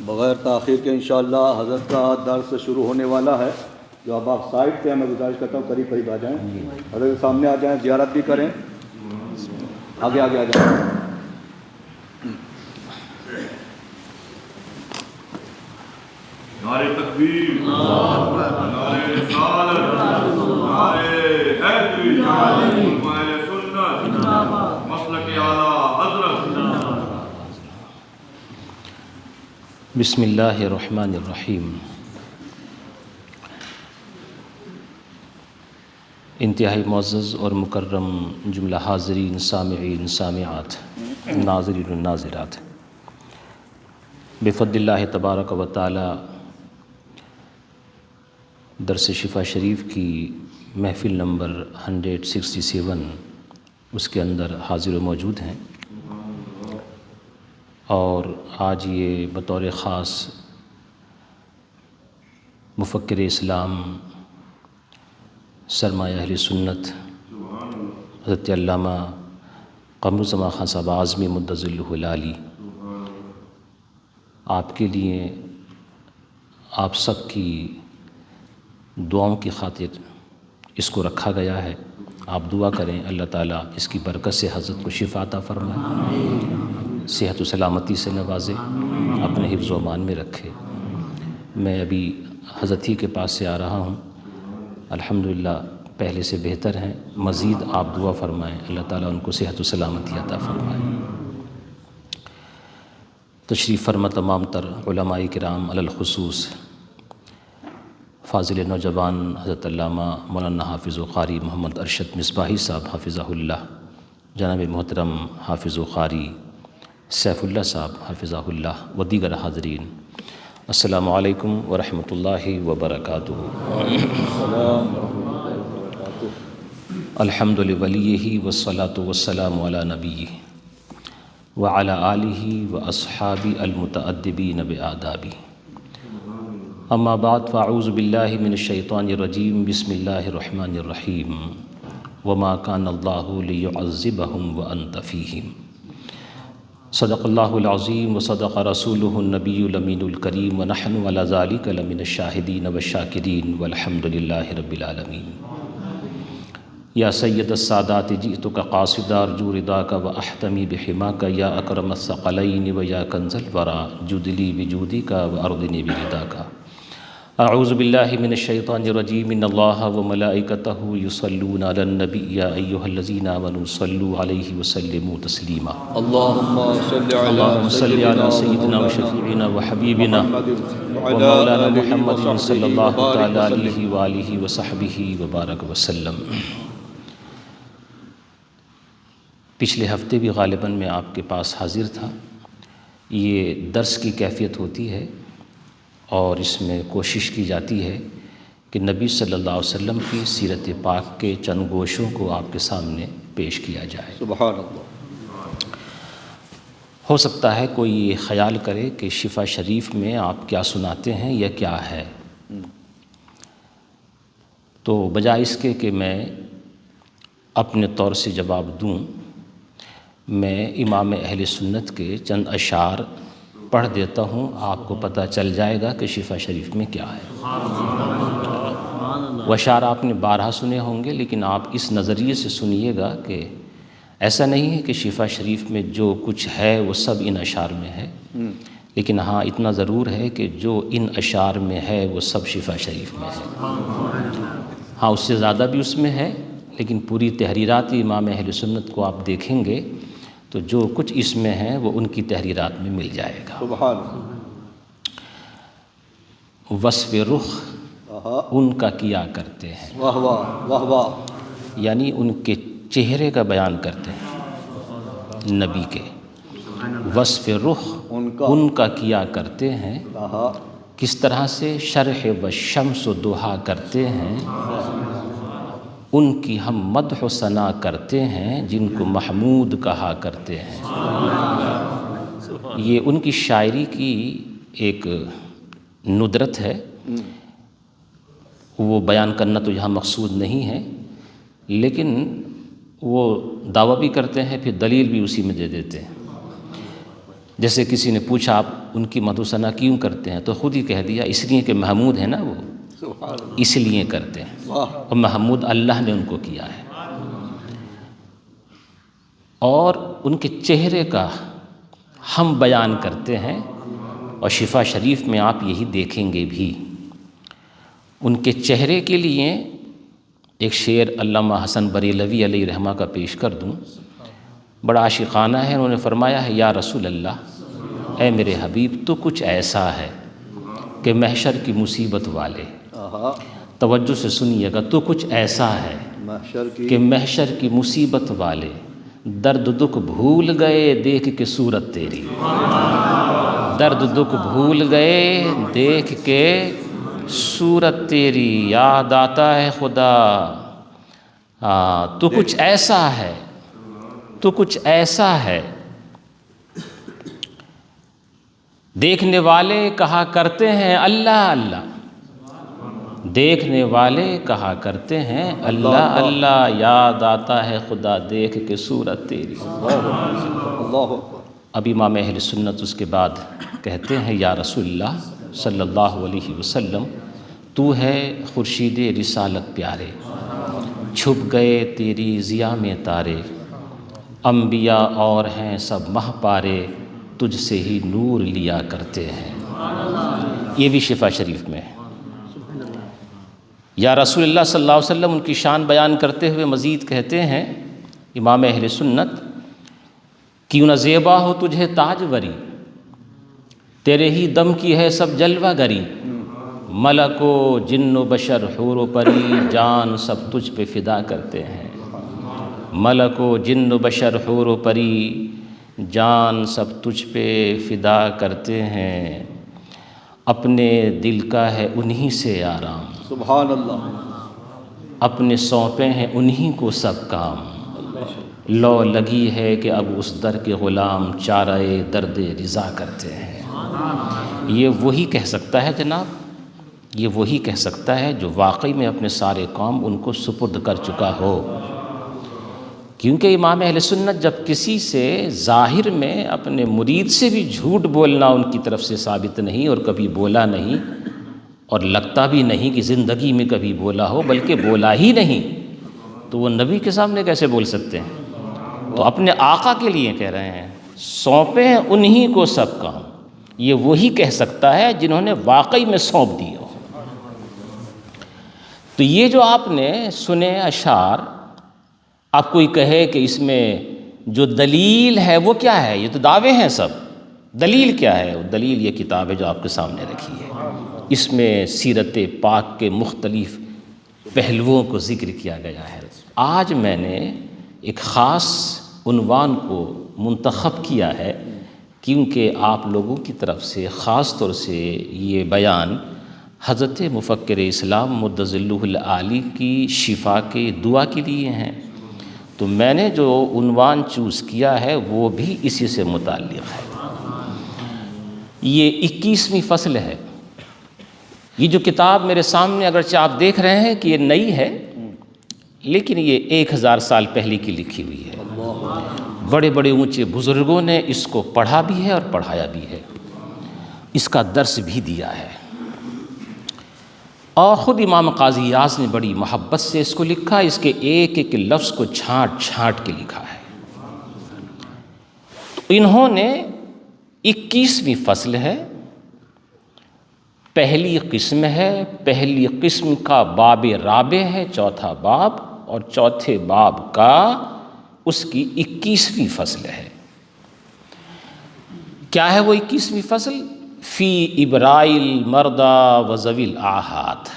بغیر تاخیر کے انشاءاللہ حضرت کا درس شروع ہونے والا ہے. جو اب آپ سائڈ پہ ہیں میں گزارش کرتا ہوں قریب قریب آ جائیں, حضرت کے سامنے آ جائیں, زیارت بھی کریں, آگے آگے آ جائیں. نعرہ تکبیر، نعرہ رسالت، نعرہ حیدری، اہل سنت، مسلک اعلیٰ حضرت. بسم اللہ الرحمن الرحیم. انتہائی معزز اور مکرم جملہ حاضرین، سامعین، سامعات، ناظرین و ناظرات، بفضل اللہ تبارک و تعالی درس شفا شریف کی محفل نمبر 167 اس کے اندر حاضر و موجود ہیں. اور آج یہ بطور خاص مفکر اسلام، سرمایہ اہل سنت حضرت علامہ قمر الزمان خان صاحب اعظمی مدظ اللہ العالی، آپ کے لیے آپ سب کی دعاؤں کی خاطر اس کو رکھا گیا ہے. آپ دعا کریں اللہ تعالیٰ اس کی برکت سے حضرت کو شفا عطا فرمائے، صحت و سلامتی سے نوازے، اپنے حفظ و امان میں رکھے. میں ابھی حضرت ہی کے پاس سے آ رہا ہوں، الحمدللہ پہلے سے بہتر ہیں. مزید آپ دعا فرمائیں اللہ تعالیٰ ان کو صحت و سلامتی عطا فرمائے. تشریف فرما تمام تر علماء کرام علی الخصوص فاضل نوجوان حضرت علامہ مولانا حافظ و قاری محمد ارشد مصباحی صاحب حافظہ اللہ، جناب محترم حافظ و قاری سیف اللہ صاحب حافظہ اللہ و دیگر حاضرین، السلام علیکم ورحمۃ اللہ وبرکاتہ. الحمد لولیہ والصلاة والسلام علی نبیہ وعلی آلہ واصحابہ المتأدبین بآدابہ. اما بعد فاعوذ باللہ من الشیطان الرجیم. بسم اللہ الرحمن الرحیم. وما کان اللہ لیعذبہم وانت فیہم. صدق اللہ العظیم وصدق رسولہ النبی الامین الکریم ونحن علی ذلک لمن الشاہدین والشاکرین والحمد للہ رب العالمین. یا سید السادات جئتک قاصدا ارجو رضاک واحتمی بحماک یا اکرم الثقلین ویا کنز الورا جد لی بجودک واردنی برضاک. اعوذ باللہ من الشیطان الرجیم. ان اللہ وملائکتہ یصلون علی النبی یا ایہا الذین آمنوا صلوا علیہ وسلموا تسلیما. اللہم صلی علی سیدنا و شفیعنا و حبیبنا و مولانا محمد صلی اللہ تعالی علیہ وآلہ وصحبہ وبارک وسلم. پچھلے ہفتے بھی غالباً میں آپ کے پاس حاضر تھا. یہ درس کی کیفیت ہوتی ہے اور اس میں کوشش کی جاتی ہے کہ نبی صلی اللہ علیہ وسلم کی سیرت پاک کے چند گوشوں کو آپ کے سامنے پیش کیا جائے. سبحان اللہ. ہو سکتا ہے کوئی یہ خیال کرے کہ شفا شریف میں آپ کیا سناتے ہیں یا کیا ہے. تو بجائے اس کے کہ میں اپنے طور سے جواب دوں، میں امام اہل سنت کے چند اشعار پڑھ دیتا ہوں، آپ کو پتہ چل جائے گا کہ شفا شریف میں کیا ہے. وہ اشعار آپ نے بارہا سنے ہوں گے، لیکن آپ اس نظریے سے سنیے گا کہ ایسا نہیں ہے کہ شفا شریف میں جو کچھ ہے وہ سب ان اشعار میں ہے، لیکن ہاں اتنا ضرور ہے کہ جو ان اشعار میں ہے وہ سب شفا شریف میں ہے. ہاں اس سے زیادہ بھی اس میں ہے، لیکن پوری تحریرات امام اہل سنت کو آپ دیکھیں گے تو جو کچھ اس میں ہے وہ ان کی تحریرات میں مل جائے گا. سبحان. وصف رخ ان کا کیا کرتے ہیں، واہ واہ واہ واہ. یعنی ان کے چہرے کا بیان کرتے ہیں نبی کے. وصف رخ ان کا کیا کرتے ہیں، کس طرح سے شرح و شمس و ضحیٰ کرتے ہیں. ان کی ہم مدح و ثنا کرتے ہیں جن کو محمود کہا کرتے ہیں. یہ ان کی شاعری کی ایک ندرت ہے، وہ بیان کرنا تو یہاں مقصود نہیں ہے، لیکن وہ دعویٰ بھی کرتے ہیں پھر دلیل بھی اسی میں دے دیتے ہیں. جیسے کسی نے پوچھا آپ ان کی مدح و ثنا کیوں کرتے ہیں، تو خود ہی کہہ دیا اس لیے کہ محمود ہے نا وہ، سبحان اللہ، اس لیے کرتے ہیں، واہ، اور محمود اللہ نے ان کو کیا ہے۔ اور ان کے چہرے کا ہم بیان کرتے ہیں، اور شفا شریف میں آپ یہی دیکھیں گے بھی۔ ان کے چہرے کے لیے ایک شعر علامہ حسن بریلوی علیہ رحمہ کا پیش کر دوں، بڑا عاشقانہ ہے۔ انہوں نے فرمایا ہے، یا رسول اللہ، اے میرے حبیب، تو کچھ ایسا ہے کہ محشر کی مصیبت والے، آہا، توجہ سے سنیے گا، تو کچھ ایسا ہے محشر کی کہ محشر کی مصیبت والے درد دکھ بھول گئے دیکھ کے صورت تیری، درد دکھ بھول گئے دیکھ کے صورت تیری، یاد آتا ہے خدا، تو کچھ ایسا ہے، تو کچھ ایسا ہے۔ دیکھنے والے کہا کرتے ہیں اللہ اللہ، دیکھنے والے کہا کرتے ہیں اللہ اللہ، یاد آتا ہے خدا دیکھ کے صورت تیری۔ اللہ اکبر، اب امام اہل سنت اس کے بعد کہتے ہیں، یا رسول اللہ صلی اللہ علیہ وسلم، تو ہے خورشید رسالت پیارے، چھپ گئے تیری ضیاء میں تارے، انبیاء اور ہیں سب ماہ پارے، تجھ سے ہی نور لیا کرتے ہیں۔ یہ بھی شفا شریف میں ہے۔ یا رسول اللہ صلی اللہ علیہ وسلم ان کی شان بیان کرتے ہوئے مزید کہتے ہیں امام اہل سنت، کیوں نہ زیبا ہو تجھے تاجوری، تیرے ہی دم کی ہے سب جلوہ گری، ملک و جن و بشر حور و پری، جان سب تجھ پہ فدا کرتے ہیں، ملک و جن و بشر حور و پری، جان سب تجھ پہ فدا کرتے ہیں، اپنے دل کا ہے انہی سے آرام، سبحان اللہ، اپنے سونپے ہیں انہی کو سب کام، لو لگی ہے کہ اب اس در کے غلام چارہ درد رضا کرتے ہیں۔ یہ وہی کہہ سکتا ہے جناب، یہ وہی کہہ سکتا ہے جو واقعی میں اپنے سارے کام ان کو سپرد کر چکا ہو، کیونکہ امام اہل سنت جب کسی سے ظاہر میں اپنے مرید سے بھی جھوٹ بولنا ان کی طرف سے ثابت نہیں، اور کبھی بولا نہیں، اور لگتا بھی نہیں کہ زندگی میں کبھی بولا ہو، بلکہ بولا ہی نہیں، تو وہ نبی کے سامنے کیسے بول سکتے ہیں؟ تو اپنے آقا کے لیے کہہ رہے ہیں، سونپے ہیں انہی کو سب کام، یہ وہی کہہ سکتا ہے جنہوں نے واقعی میں سونپ دی ہو۔ تو یہ جو آپ نے سنے اشعار، آپ کوئی کہے کہ اس میں جو دلیل ہے وہ کیا ہے؟ یہ تو دعوے ہیں سب، دلیل کیا ہے؟ وہ دلیل یہ کتاب ہے جو آپ کے سامنے رکھی ہے، اس میں سیرت پاک کے مختلف پہلوؤں کو ذکر کیا گیا ہے۔ آج میں نے ایک خاص عنوان کو منتخب کیا ہے، کیونکہ آپ لوگوں کی طرف سے خاص طور سے یہ بیان حضرت مفکر اسلام مد ظلہ العالی کی شفا کے دعا کے لیے ہیں، تو میں نے جو عنوان چوز کیا ہے وہ بھی اسی سے متعلق ہے۔ یہ 21ویں فصل ہے۔ یہ جو کتاب میرے سامنے اگرچہ آپ دیکھ رہے ہیں کہ یہ نئی ہے، لیکن یہ 1000 سال پہلے کی لکھی ہوئی ہے۔ بڑے بڑے اونچے بزرگوں نے اس کو پڑھا بھی ہے اور پڑھایا بھی ہے، اس کا درس بھی دیا ہے، اور خود امام قاضی یاز نے بڑی محبت سے اس کو لکھا، اس کے ایک ایک لفظ کو چھانٹ چھانٹ کے لکھا ہے۔ تو انہوں نے 21ویں فصل ہے، پہلی قسم ہے، پہلی قسم کا باب رابع ہے، چوتھا باب، اور چوتھے باب کا اس کی 21ویں فصل ہے۔ کیا ہے وہ 21ویں فصل؟ فی ابرائیل مردہ و ذوی الآحات۔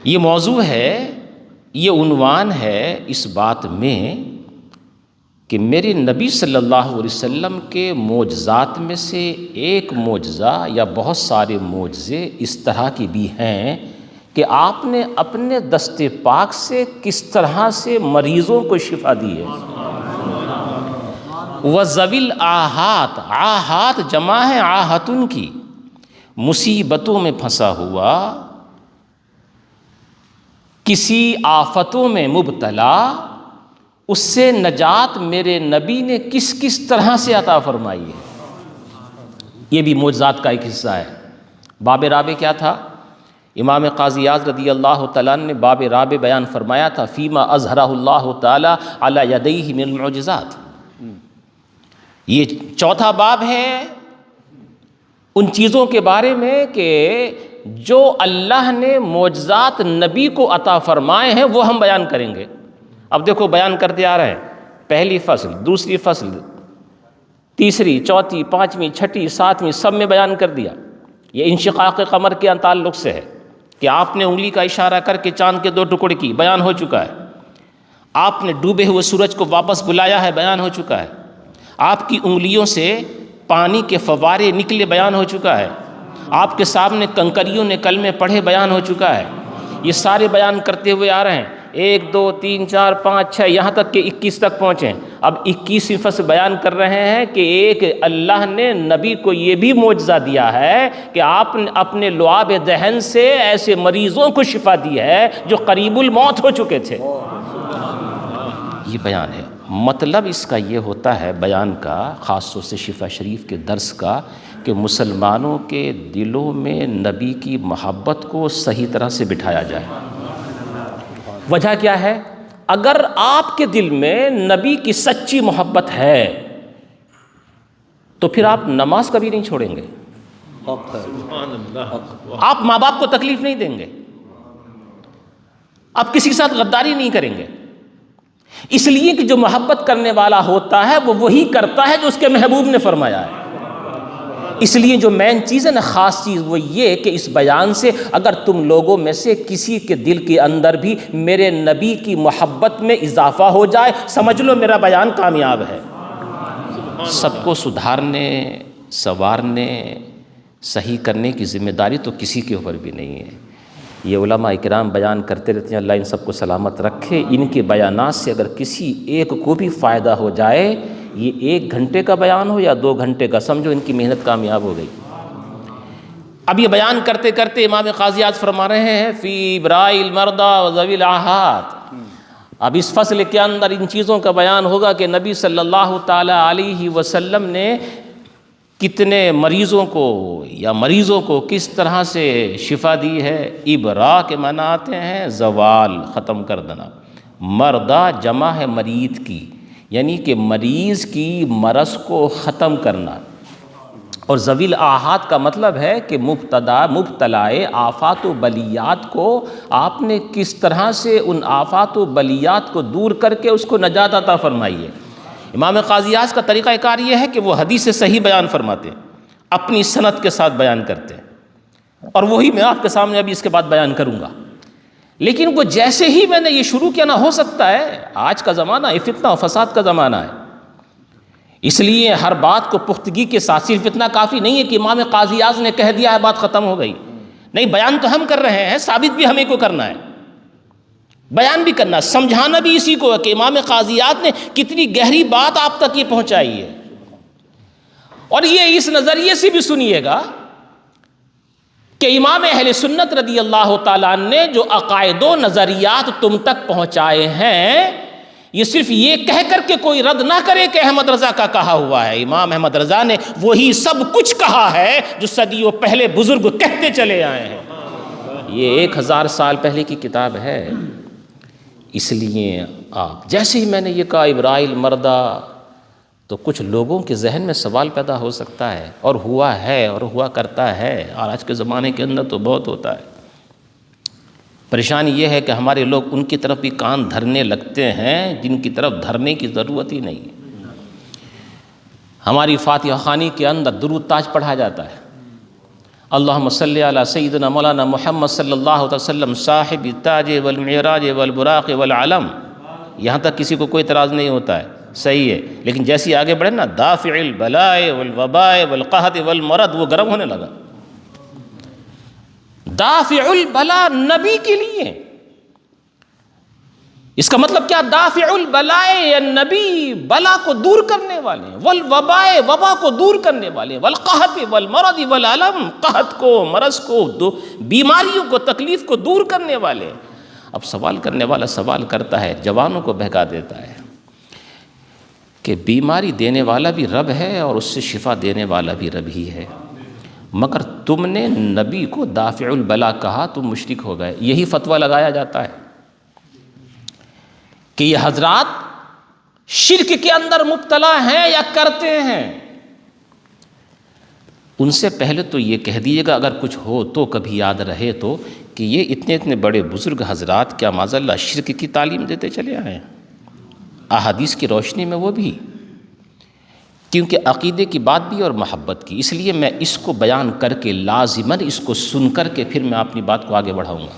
یہ موضوع ہے، یہ عنوان ہے اس بات میں کہ میرے نبی صلی اللہ علیہ وسلم کے معجزات میں سے ایک معجزہ یا بہت سارے معجزے اس طرح کی بھی ہیں کہ آپ نے اپنے دست پاک سے کس طرح سے مریضوں کو شفا دی ہے۔ وَذَوِي الْآحَاتِ، آحات جمع ہے آحتن کی، مصیبتوں میں پھنسا ہوا، کسی آفتوں میں مبتلا، اس سے نجات میرے نبی نے کس کس طرح سے عطا فرمائی ہے، یہ بھی معجزات کا ایک حصہ ہے۔ باب رابع کیا تھا؟ امام قاضی اعظم رضی اللہ تعالیٰ عنہ نے باب رابع بیان فرمایا تھا، فیما اظہرہ اللہ تعالیٰ علی یدیہ من المعجزات۔ یہ چوتھا باب ہے ان چیزوں کے بارے میں کہ جو اللہ نے معجزات نبی کو عطا فرمائے ہیں وہ ہم بیان کریں گے۔ اب دیکھو بیان کرتے آ رہے ہیں، پہلی فصل، دوسری فصل، تیسری، چوتھی، پانچویں، چھٹی، ساتویں، سب میں بیان کر دیا۔ یہ انشقاق قمر کے تعلق سے ہے کہ آپ نے انگلی کا اشارہ کر کے چاند کے 2 ٹکڑے کی، بیان ہو چکا ہے۔ آپ نے ڈوبے ہوئے سورج کو واپس بلایا ہے، بیان ہو چکا ہے۔ آپ کی انگلیوں سے پانی کے فوارے نکلے، بیان ہو چکا ہے۔ آپ کے سامنے کنکریوں نے کلمے پڑھے، بیان ہو چکا ہے۔ یہ سارے بیان کرتے ہوئے آ رہے ہیں، 1 2 3 4 5 6 یہاں تک کہ 21 تک پہنچے۔ اب 21ویں فصل بیان کر رہے ہیں کہ ایک اللہ نے نبی کو یہ بھی معجزہ دیا ہے کہ آپ نے اپنے لعاب دہن سے ایسے مریضوں کو شفا دی ہے جو قریب الموت ہو چکے تھے۔ یہ بیان ہے۔ مطلب اس کا یہ ہوتا ہے بیان کا، خاص طور سے شفا شریف کے درس کا، کہ مسلمانوں کے دلوں میں نبی کی محبت کو صحیح طرح سے بٹھایا جائے۔ وجہ کیا ہے؟ اگر آپ کے دل میں نبی کی سچی محبت ہے تو پھر آپ نماز کبھی نہیں چھوڑیں گے، آپ ماں باپ کو تکلیف نہیں دیں گے، آپ کسی کے ساتھ غداری نہیں کریں گے، اس لیے کہ جو محبت کرنے والا ہوتا ہے وہ وہی کرتا ہے جو اس کے محبوب نے فرمایا ہے۔ اس لیے جو مین چیز ہے نا، خاص چیز، وہ یہ کہ اس بیان سے اگر تم لوگوں میں سے کسی کے دل کے اندر بھی میرے نبی کی محبت میں اضافہ ہو جائے، سمجھ لو میرا بیان کامیاب ہے۔ سب کو سدھارنے، سنوارنے، صحیح کرنے کی ذمہ داری تو کسی کے اوپر بھی نہیں ہے۔ یہ علماء کرام بیان کرتے رہتے ہیں، اللہ ان سب کو سلامت رکھے۔ ان کے بیانات سے اگر کسی ایک کو بھی فائدہ ہو جائے، یہ 1 گھنٹے کا بیان ہو یا 2 گھنٹے کا، سمجھو ان کی محنت کامیاب ہو گئی۔ اب یہ بیان کرتے کرتے امام قاضی اعظم فرما رہے ہیں فی براء المرضى وذوی الآحات۔ اب اس فصل کے اندر ان چیزوں کا بیان ہوگا کہ نبی صلی اللہ تعالی علیہ وسلم نے کتنے مریضوں کو یا مریضوں کو کس طرح سے شفا دی ہے۔ ابراء کے معنی آتے ہیں زوال، ختم کر دینا۔ مردہ جمع ہے مریض کی، یعنی کہ مریض کی مرض کو ختم کرنا۔ اور ذوی الآحات کا مطلب ہے کہ مبتلائے آفات و بلیات کو آپ نے کس طرح سے ان آفات و بلیات کو دور کر کے اس کو نجات عطا فرمائی ہے۔ امام قاضی اعظم کا طریقہ کار یہ ہے کہ وہ حدیث صحیح بیان فرماتے ہیں، اپنی سند کے ساتھ بیان کرتے ہیں، اور وہی میں آپ کے سامنے ابھی اس کے بعد بیان کروں گا۔ لیکن وہ جیسے ہی میں نے یہ شروع کیا، نہ ہو سکتا ہے، آج کا زمانہ یہ فتنہ و فساد کا زمانہ ہے، اس لیے ہر بات کو پختگی کے ساتھ، صرف اتنا کافی نہیں ہے کہ امام قاضی اعظم نے کہہ دیا ہے بات ختم ہو گئی، نہیں، بیان تو ہم کر رہے ہیں، ثابت بھی ہمیں کو کرنا ہے، بیان بھی کرنا، سمجھانا بھی اسی کو ہے کہ امام قاضی اعظم نے کتنی گہری بات آپ تک یہ پہنچائی ہے۔ اور یہ اس نظریے سے بھی سنیے گا کہ امام اہل سنت رضی اللہ تعالیٰ نے جو عقائد و نظریات تم تک پہنچائے ہیں، یہ صرف یہ کہہ کر کے کوئی رد نہ کرے کہ احمد رضا کا کہا ہوا ہے۔ امام احمد رضا نے وہی سب کچھ کہا ہے جو صدیوں پہلے بزرگ کہتے چلے آئے ہیں۔ یہ 1000 سال پہلے کی کتاب ہے۔ اس لیے آپ جیسے ہی میں نے یہ کہا ابراء المرضى، تو کچھ لوگوں کے ذہن میں سوال پیدا ہو سکتا ہے، اور ہوا ہے اور ہوا کرتا ہے، اور آج کے زمانے کے اندر تو بہت ہوتا ہے۔ پریشانی یہ ہے کہ ہمارے لوگ ان کی طرف بھی کان دھرنے لگتے ہیں جن کی طرف دھرنے کی ضرورت ہی نہیں ہے۔ ہماری فاتحہ خوانی کے اندر درود تاج پڑھا جاتا ہے، اللہم صلی علی سیدنا مولانا محمد صلی اللہ علیہ وسلم صاحب التاج والمعراج والبراق والعلم، یہاں تک کسی کو کوئی اعتراض نہیں ہوتا ہے، صحیح ہے۔ لیکن جیسی آگے بڑھے نا، دافع البلاء والوباء والقحط والمرض، وہ گرم ہونے لگا۔ دافع البلاء نبی کے لیے، اس کا مطلب کیا؟ دافع البلاء یا نبی بلا کو دور کرنے والے، والوباء وبا کو دور کرنے والے، والقحط والمرض والعلم، قحط کو، مرض کو، بیماریوں کو، تکلیف کو دور کرنے والے۔ اب سوال کرنے والا سوال کرتا ہے، جوانوں کو بہکا دیتا ہے، کہ بیماری دینے والا بھی رب ہے اور اس سے شفا دینے والا بھی رب ہی ہے، مگر تم نے نبی کو دافع البلا کہا، تم مشرک ہو گئے۔ یہی فتویٰ لگایا جاتا ہے کہ یہ حضرات شرک کے اندر مبتلا ہیں یا کرتے ہیں۔ ان سے پہلے تو یہ کہہ دیجیے گا اگر کچھ ہو تو کبھی یاد رہے تو، کہ یہ اتنے بڑے بزرگ حضرات کیا معاذ اللہ شرک کی تعلیم دیتے چلے آئے ہیں، احادیث کی روشنی میں وہ بھی، کیونکہ عقیدے کی بات بھی اور محبت کی، اس لیے میں اس کو بیان کر کے لازماً اس کو سن کر کے پھر میں اپنی بات کو آگے بڑھاؤں گا۔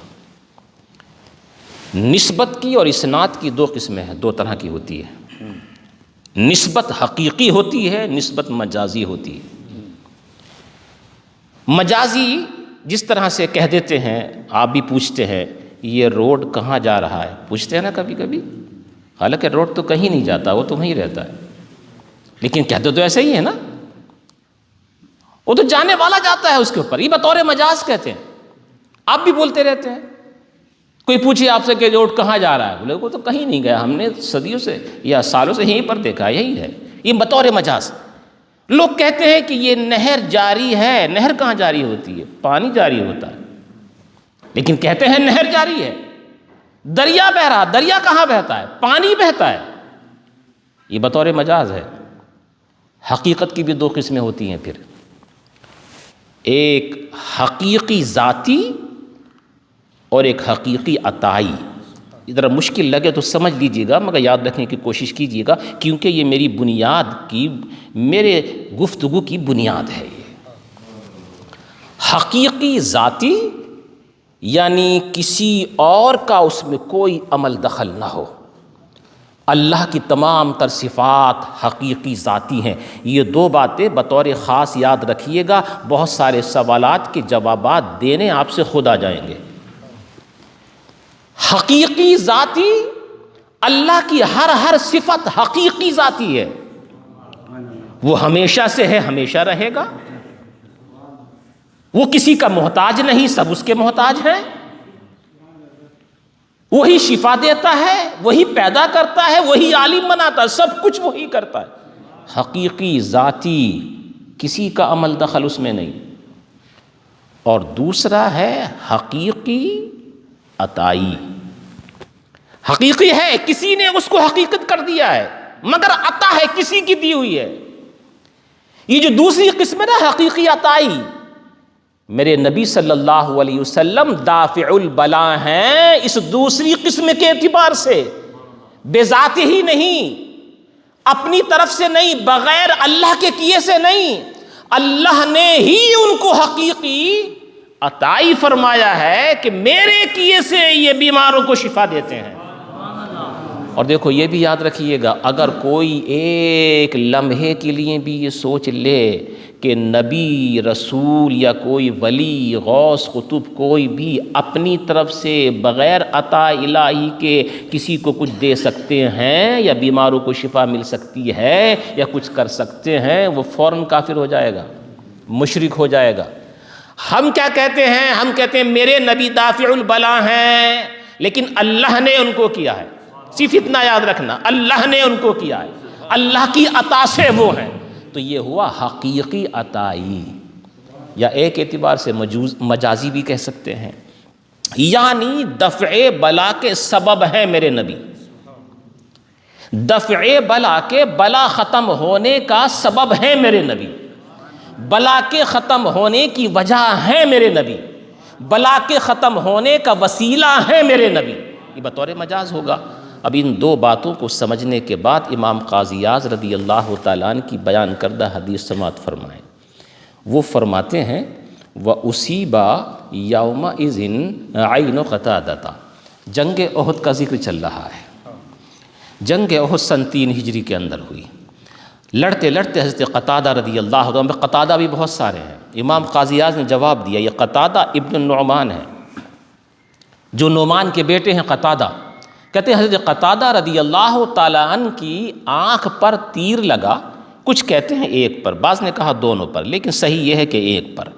نسبت کی اور اسناد کی دو قسمیں ہیں، دو طرح کی ہوتی ہے، نسبت حقیقی ہوتی ہے، نسبت مجازی ہوتی ہے۔ مجازی جس طرح سے کہہ دیتے ہیں، آپ بھی پوچھتے ہیں یہ روڈ کہاں جا رہا ہے، پوچھتے ہیں نا کبھی کبھی، حالانکہ روڈ تو کہیں نہیں جاتا، وہ تو وہیں رہتا ہے، لیکن کہتے تو ایسے ہی ہے نا، وہ تو جانے والا جاتا ہے اس کے اوپر، یہ بطور مجاز کہتے ہیں۔ آپ بھی بولتے رہتے ہیں، کوئی پوچھے آپ سے کہ روڈ کہاں جا رہا ہے، بولے وہ تو کہیں نہیں گیا، ہم نے صدیوں سے یا سالوں سے یہیں پر دیکھا، یہی ہے، یہ بطور مجاز۔ لوگ کہتے ہیں کہ یہ نہر جاری ہے، نہر کہاں جاری ہوتی ہے، پانی جاری ہوتا ہے، لیکن کہتے ہیں نہر جاری ہے۔ دریا بہہ رہا، دریا کہاں بہتا ہے، پانی بہتا ہے، یہ بطور مجاز ہے۔ حقیقت کی بھی دو قسمیں ہوتی ہیں پھر، ایک حقیقی ذاتی اور ایک حقیقی عطائی۔ ذرا مشکل لگے تو سمجھ لیجیے گا، مگر یاد رکھنے کی کوشش کیجیے گا، کیونکہ یہ میری بنیاد کی، میرے گفتگو کی بنیاد ہے۔ یہ حقیقی ذاتی یعنی کسی اور کا اس میں کوئی عمل دخل نہ ہو، اللہ کی تمام تر صفات حقیقی ذاتی ہیں۔ یہ دو باتیں بطور خاص یاد رکھیے گا، بہت سارے سوالات کے جوابات دینے آپ سے خود آ جائیں گے۔ حقیقی ذاتی، اللہ کی ہر صفت حقیقی ذاتی ہے، وہ ہمیشہ سے ہے، ہمیشہ رہے گا، وہ کسی کا محتاج نہیں، سب اس کے محتاج ہیں، وہی شفا دیتا ہے، وہی پیدا کرتا ہے، وہی عالم بناتا ہے، سب کچھ وہی کرتا ہے۔ حقیقی ذاتی، کسی کا عمل دخل اس میں نہیں۔ اور دوسرا ہے حقیقی عطائی، حقیقی ہے، کسی نے اس کو حقیقت کر دیا ہے، مگر عطا ہے، کسی کی دی ہوئی ہے۔ یہ جو دوسری قسم ہے نا حقیقی عطائی، میرے نبی صلی اللہ علیہ وسلم دافع البلا ہیں اس دوسری قسم کے اعتبار سے، بذات ہی نہیں، اپنی طرف سے نہیں، بغیر اللہ کے کیے سے نہیں، اللہ نے ہی ان کو حقیقی عطائی فرمایا ہے کہ میرے کیے سے یہ بیماروں کو شفا دیتے ہیں۔ اور دیکھو یہ بھی یاد رکھیے گا، اگر کوئی ایک لمحے کے لیے بھی یہ سوچ لے کہ نبی، رسول یا کوئی ولی، غوث، قطب، کوئی بھی اپنی طرف سے بغیر عطا الہی کے کسی کو کچھ دے سکتے ہیں یا بیماروں کو شفا مل سکتی ہے یا کچھ کر سکتے ہیں، وہ فوراً کافر ہو جائے گا، مشرک ہو جائے گا۔ ہم کیا کہتے ہیں؟ ہم کہتے ہیں میرے نبی دافع البلا ہیں، لیکن اللہ نے ان کو کیا ہے، صرف اتنا یاد رکھنا، اللہ نے ان کو کیا ہے، اللہ کی عطا سے وہ ہیں۔ تو یہ ہوا حقیقی عطائی، یا ایک اعتبار سے مجازی بھی کہہ سکتے ہیں، یعنی دفع بلا کے سبب ہیں میرے نبی، دفع بلا کے، بلا ختم ہونے کا سبب ہیں میرے نبی، بلا کے ختم ہونے کی وجہ ہیں میرے نبی، بلا کے ختم ہونے کا وسیلہ ہیں میرے نبی، یہ بطور مجاز ہوگا۔ اب ان دو باتوں کو سمجھنے کے بعد امام قاضی اعظم رضی اللہ تعالیٰ عنہ کی بیان کردہ حدیث سماعت فرمائیں۔ وہ فرماتے ہیں وَأُصِيبَ يَوْمَئِذٍ عَيْنُ قَتَادَةَ، جنگ احد کا ذکر چل رہا ہے۔ جنگ احد سن 3 ہجری کے اندر ہوئی، لڑتے لڑتے حضرت قتادہ رضی اللہ عنہ، قتادہ بھی بہت سارے ہیں، امام قاضی اعظم نے جواب دیا یہ قتادہ ابن النعمان ہے، جو نعمان کے بیٹے ہیں قتادہ۔ کہتے ہیں حضرت قتادہ رضی اللہ تعالیٰ عنہ کی آنکھ پر تیر لگا، کچھ کہتے ہیں ایک پر، بعض نے کہا دونوں پر، لیکن صحیح یہ ہے کہ ایک پر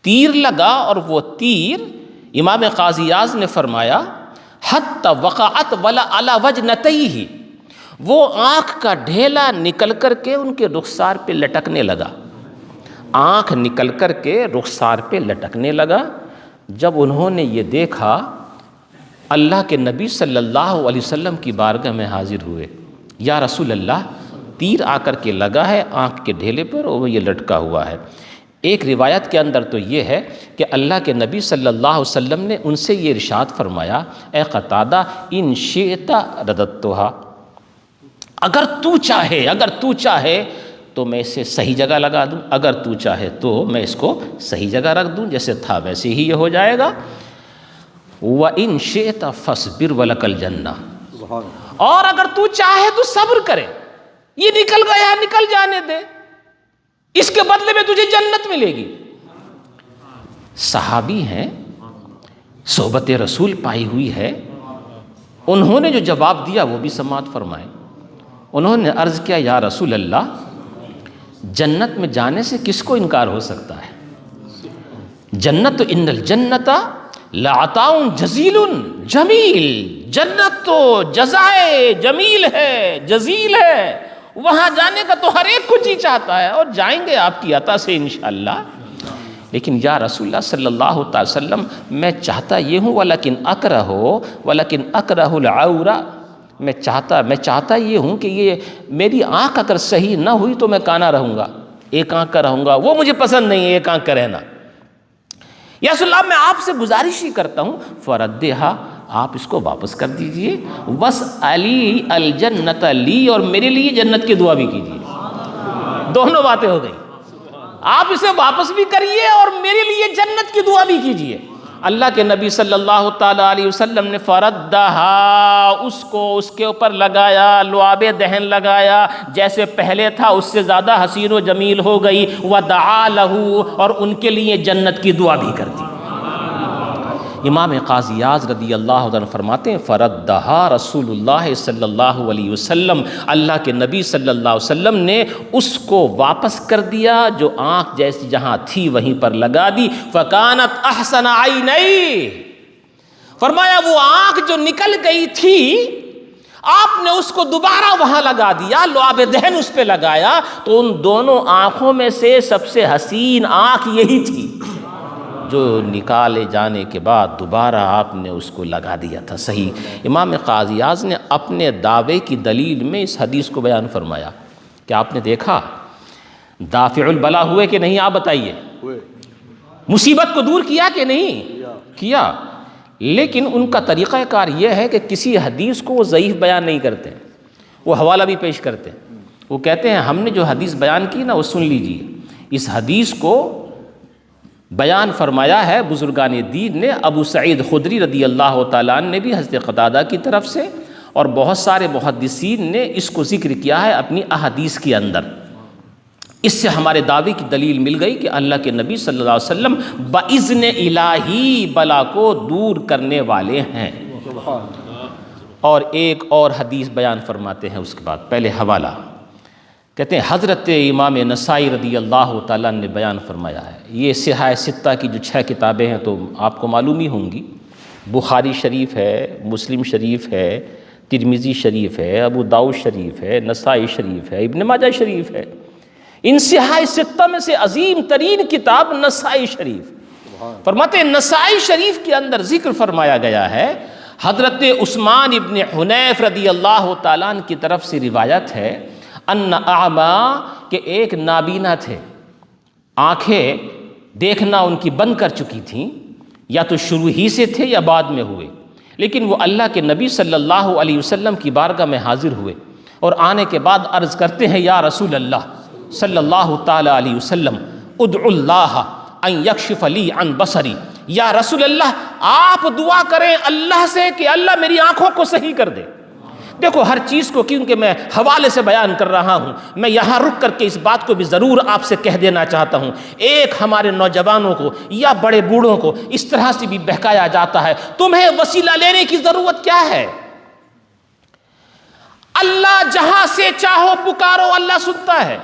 تیر لگا، اور وہ تیر امام قاضی اعظم نے فرمایا حتی وقعت ولا علی وجنتیہ، وہ آنکھ کا ڈھیلا نکل کر کے ان کے رخسار پہ لٹکنے لگا، آنکھ نکل کر کے رخسار پہ لٹکنے لگا۔ جب انہوں نے یہ دیکھا، اللہ کے نبی صلی اللہ علیہ وسلم کی بارگاہ میں حاضر ہوئے، یا رسول اللہ تیر آ کر کے لگا ہے آنکھ کے ڈھیلے پر اور وہ یہ لٹکا ہوا ہے۔ ایک روایت کے اندر تو یہ ہے کہ اللہ کے نبی صلی اللہ علیہ وسلم نے ان سے یہ ارشاد فرمایا، اے قتادہ ان شئت رددتھا، اگر تو چاہے تو میں اسے صحیح جگہ لگا دوں، اگر تو چاہے تو میں اس کو صحیح جگہ رکھ دوں، جیسے تھا ویسے ہی یہ ہو جائے گا۔ وَإِن شِئْتَ فَاصْبِرْ وَلَكَ الْجَنَّةُ، سبحان اللہ۔ اور اگر تو چاہے تو صبر کرے، یہ نکل گیا نکل جانے دے، اس کے بدلے میں تجھے جنت ملے گی۔ صحابی ہیں، صحبت رسول پائی ہوئی ہے، انہوں نے جو جواب دیا وہ بھی سماعت فرمائیں۔ انہوں نے عرض کیا، یا رسول اللہ جنت میں جانے سے کس کو انکار ہو سکتا ہے؟ جنت تو ان الجنت لعطاء جزیل جمیل، جنت تو جزائے جمیل ہے، جزیل ہے، وہاں جانے کا تو ہر ایک کو جی چاہتا ہے، اور جائیں گے آپ کی عطا سے انشاءاللہ۔ لیکن یا رسول اللہ صلی اللہ تعالی وسلم میں چاہتا یہ ہوں ولیکن اکرہ العورہ، میں چاہتا یہ ہوں کہ یہ میری آنکھ اگر صحیح نہ ہوئی تو میں کانا رہوں گا، ایک آنکھ کا رہوں گا، وہ مجھے پسند نہیں ہے ایک آنکھ کا رہنا۔ یا رسول اللہ میں آپ سے گزارش ہی کرتا ہوں، فردھا، آپ اس کو واپس کر دیجئے، وَاسْأَلِي الْجَنَّةَ لی، اور میرے لیے جنت کی دعا بھی کیجئے۔ دونوں باتیں ہو گئیں، آپ اسے واپس بھی کریے اور میرے لیے جنت کی دعا بھی کیجئے۔ اللہ کے نبی صلی اللہ تعالیٰ علیہ وسلم نے فردھا، اس کو اس کے اوپر لگایا، لعاب دہن لگایا، جیسے پہلے تھا اس سے زیادہ حسین و جمیل ہو گئی، وَدَعَا لَهُ، اور ان کے لیے جنت کی دعا بھی کر دی۔ امام قاضی اعظم رضی اللہ عنہ فرماتے ہیں، فردھا رسول اللہ صلی اللہ علیہ وسلم، اللہ کے نبی صلی اللہ علیہ وسلم نے اس کو واپس کر دیا، جو آنکھ جیسی جہاں تھی وہیں پر لگا دی، فکانت احسن عینی، فرمایا وہ آنکھ جو نکل گئی تھی آپ نے اس کو دوبارہ وہاں لگا دیا، لعاب دہن اس پہ لگایا، تو ان دونوں آنکھوں میں سے سب سے حسین آنکھ یہی تھی جو نکالے جانے کے بعد دوبارہ آپ نے اس کو لگا دیا تھا۔ صحیح امام قاضی اعظم نے اپنے دعوے کی دلیل میں اس حدیث کو بیان فرمایا کہ آپ نے دیکھا دافع البلا ہوئے کہ نہیں، آپ بتائیے، ہوئے، مصیبت کو دور کیا کہ نہیں کیا؟ لیکن ان کا طریقہ کار یہ ہے کہ کسی حدیث کو وہ ضعیف بیان نہیں کرتے، وہ حوالہ بھی پیش کرتے ہیں۔ وہ کہتے ہیں ہم نے جو حدیث بیان کی نا وہ سن لیجئے، اس حدیث کو بیان فرمایا ہے بزرگان دین نے، ابو سعید خدری رضی اللہ تعالیٰ عنہ نے بھی حضرت قتادہ کی طرف سے، اور بہت سارے محدثین نے اس کو ذکر کیا ہے اپنی احادیث کے اندر۔ اس سے ہمارے دعوے کی دلیل مل گئی کہ اللہ کے نبی صلی اللہ علیہ وسلم باذن الہی بلا کو دور کرنے والے ہیں۔ اور ایک اور حدیث بیان فرماتے ہیں اس کے بعد، پہلے حوالہ کہتے ہیں حضرت امام نسائی رضی اللہ تعالیٰ نے بیان فرمایا ہے، یہ صحاح ستہ کی جو 6 کتابیں ہیں تو آپ کو معلوم ہی ہوں گی، بخاری شریف ہے، مسلم شریف ہے، ترمذی شریف ہے، ابو داؤد شریف ہے، نسائی شریف ہے، ابن ماجہ شریف ہے، ان صحاح ستہ میں سے عظیم ترین کتاب نسائی شریف۔ فرماتے ہیں نسائی شریف کے اندر ذکر فرمایا گیا ہے، حضرت عثمان ابن حنیف رضی اللہ تعالیٰ عنہ کی طرف سے روایت ہے، ان اعما، کہ ایک نابینا تھے، آنکھیں دیکھنا ان کی بند کر چکی تھیں، یا تو شروع ہی سے تھے یا بعد میں ہوئے، لیکن وہ اللہ کے نبی صلی اللہ علیہ وسلم کی بارگاہ میں حاضر ہوئے، اور آنے کے بعد عرض کرتے ہیں یا رسول اللہ صلی اللہ تعالی علیہ وسلم ادعو اللہ ان یکشف لی عن بصری، یا رسول اللہ آپ دعا کریں اللہ سے کہ اللہ میری آنکھوں کو صحیح کر دے۔ دیکھو ہر چیز کو کیونکہ میں حوالے سے بیان کر رہا ہوں، میں یہاں رک کر کے اس بات کو بھی ضرور آپ سے کہہ دینا چاہتا ہوں، ایک ہمارے نوجوانوں کو یا بڑے بوڑھوں کو اس طرح سے بھی بہکایا جاتا ہے، تمہیں وسیلہ لینے کی ضرورت کیا ہے؟ اللہ جہاں سے چاہو پکارو، اللہ سنتا ہے۔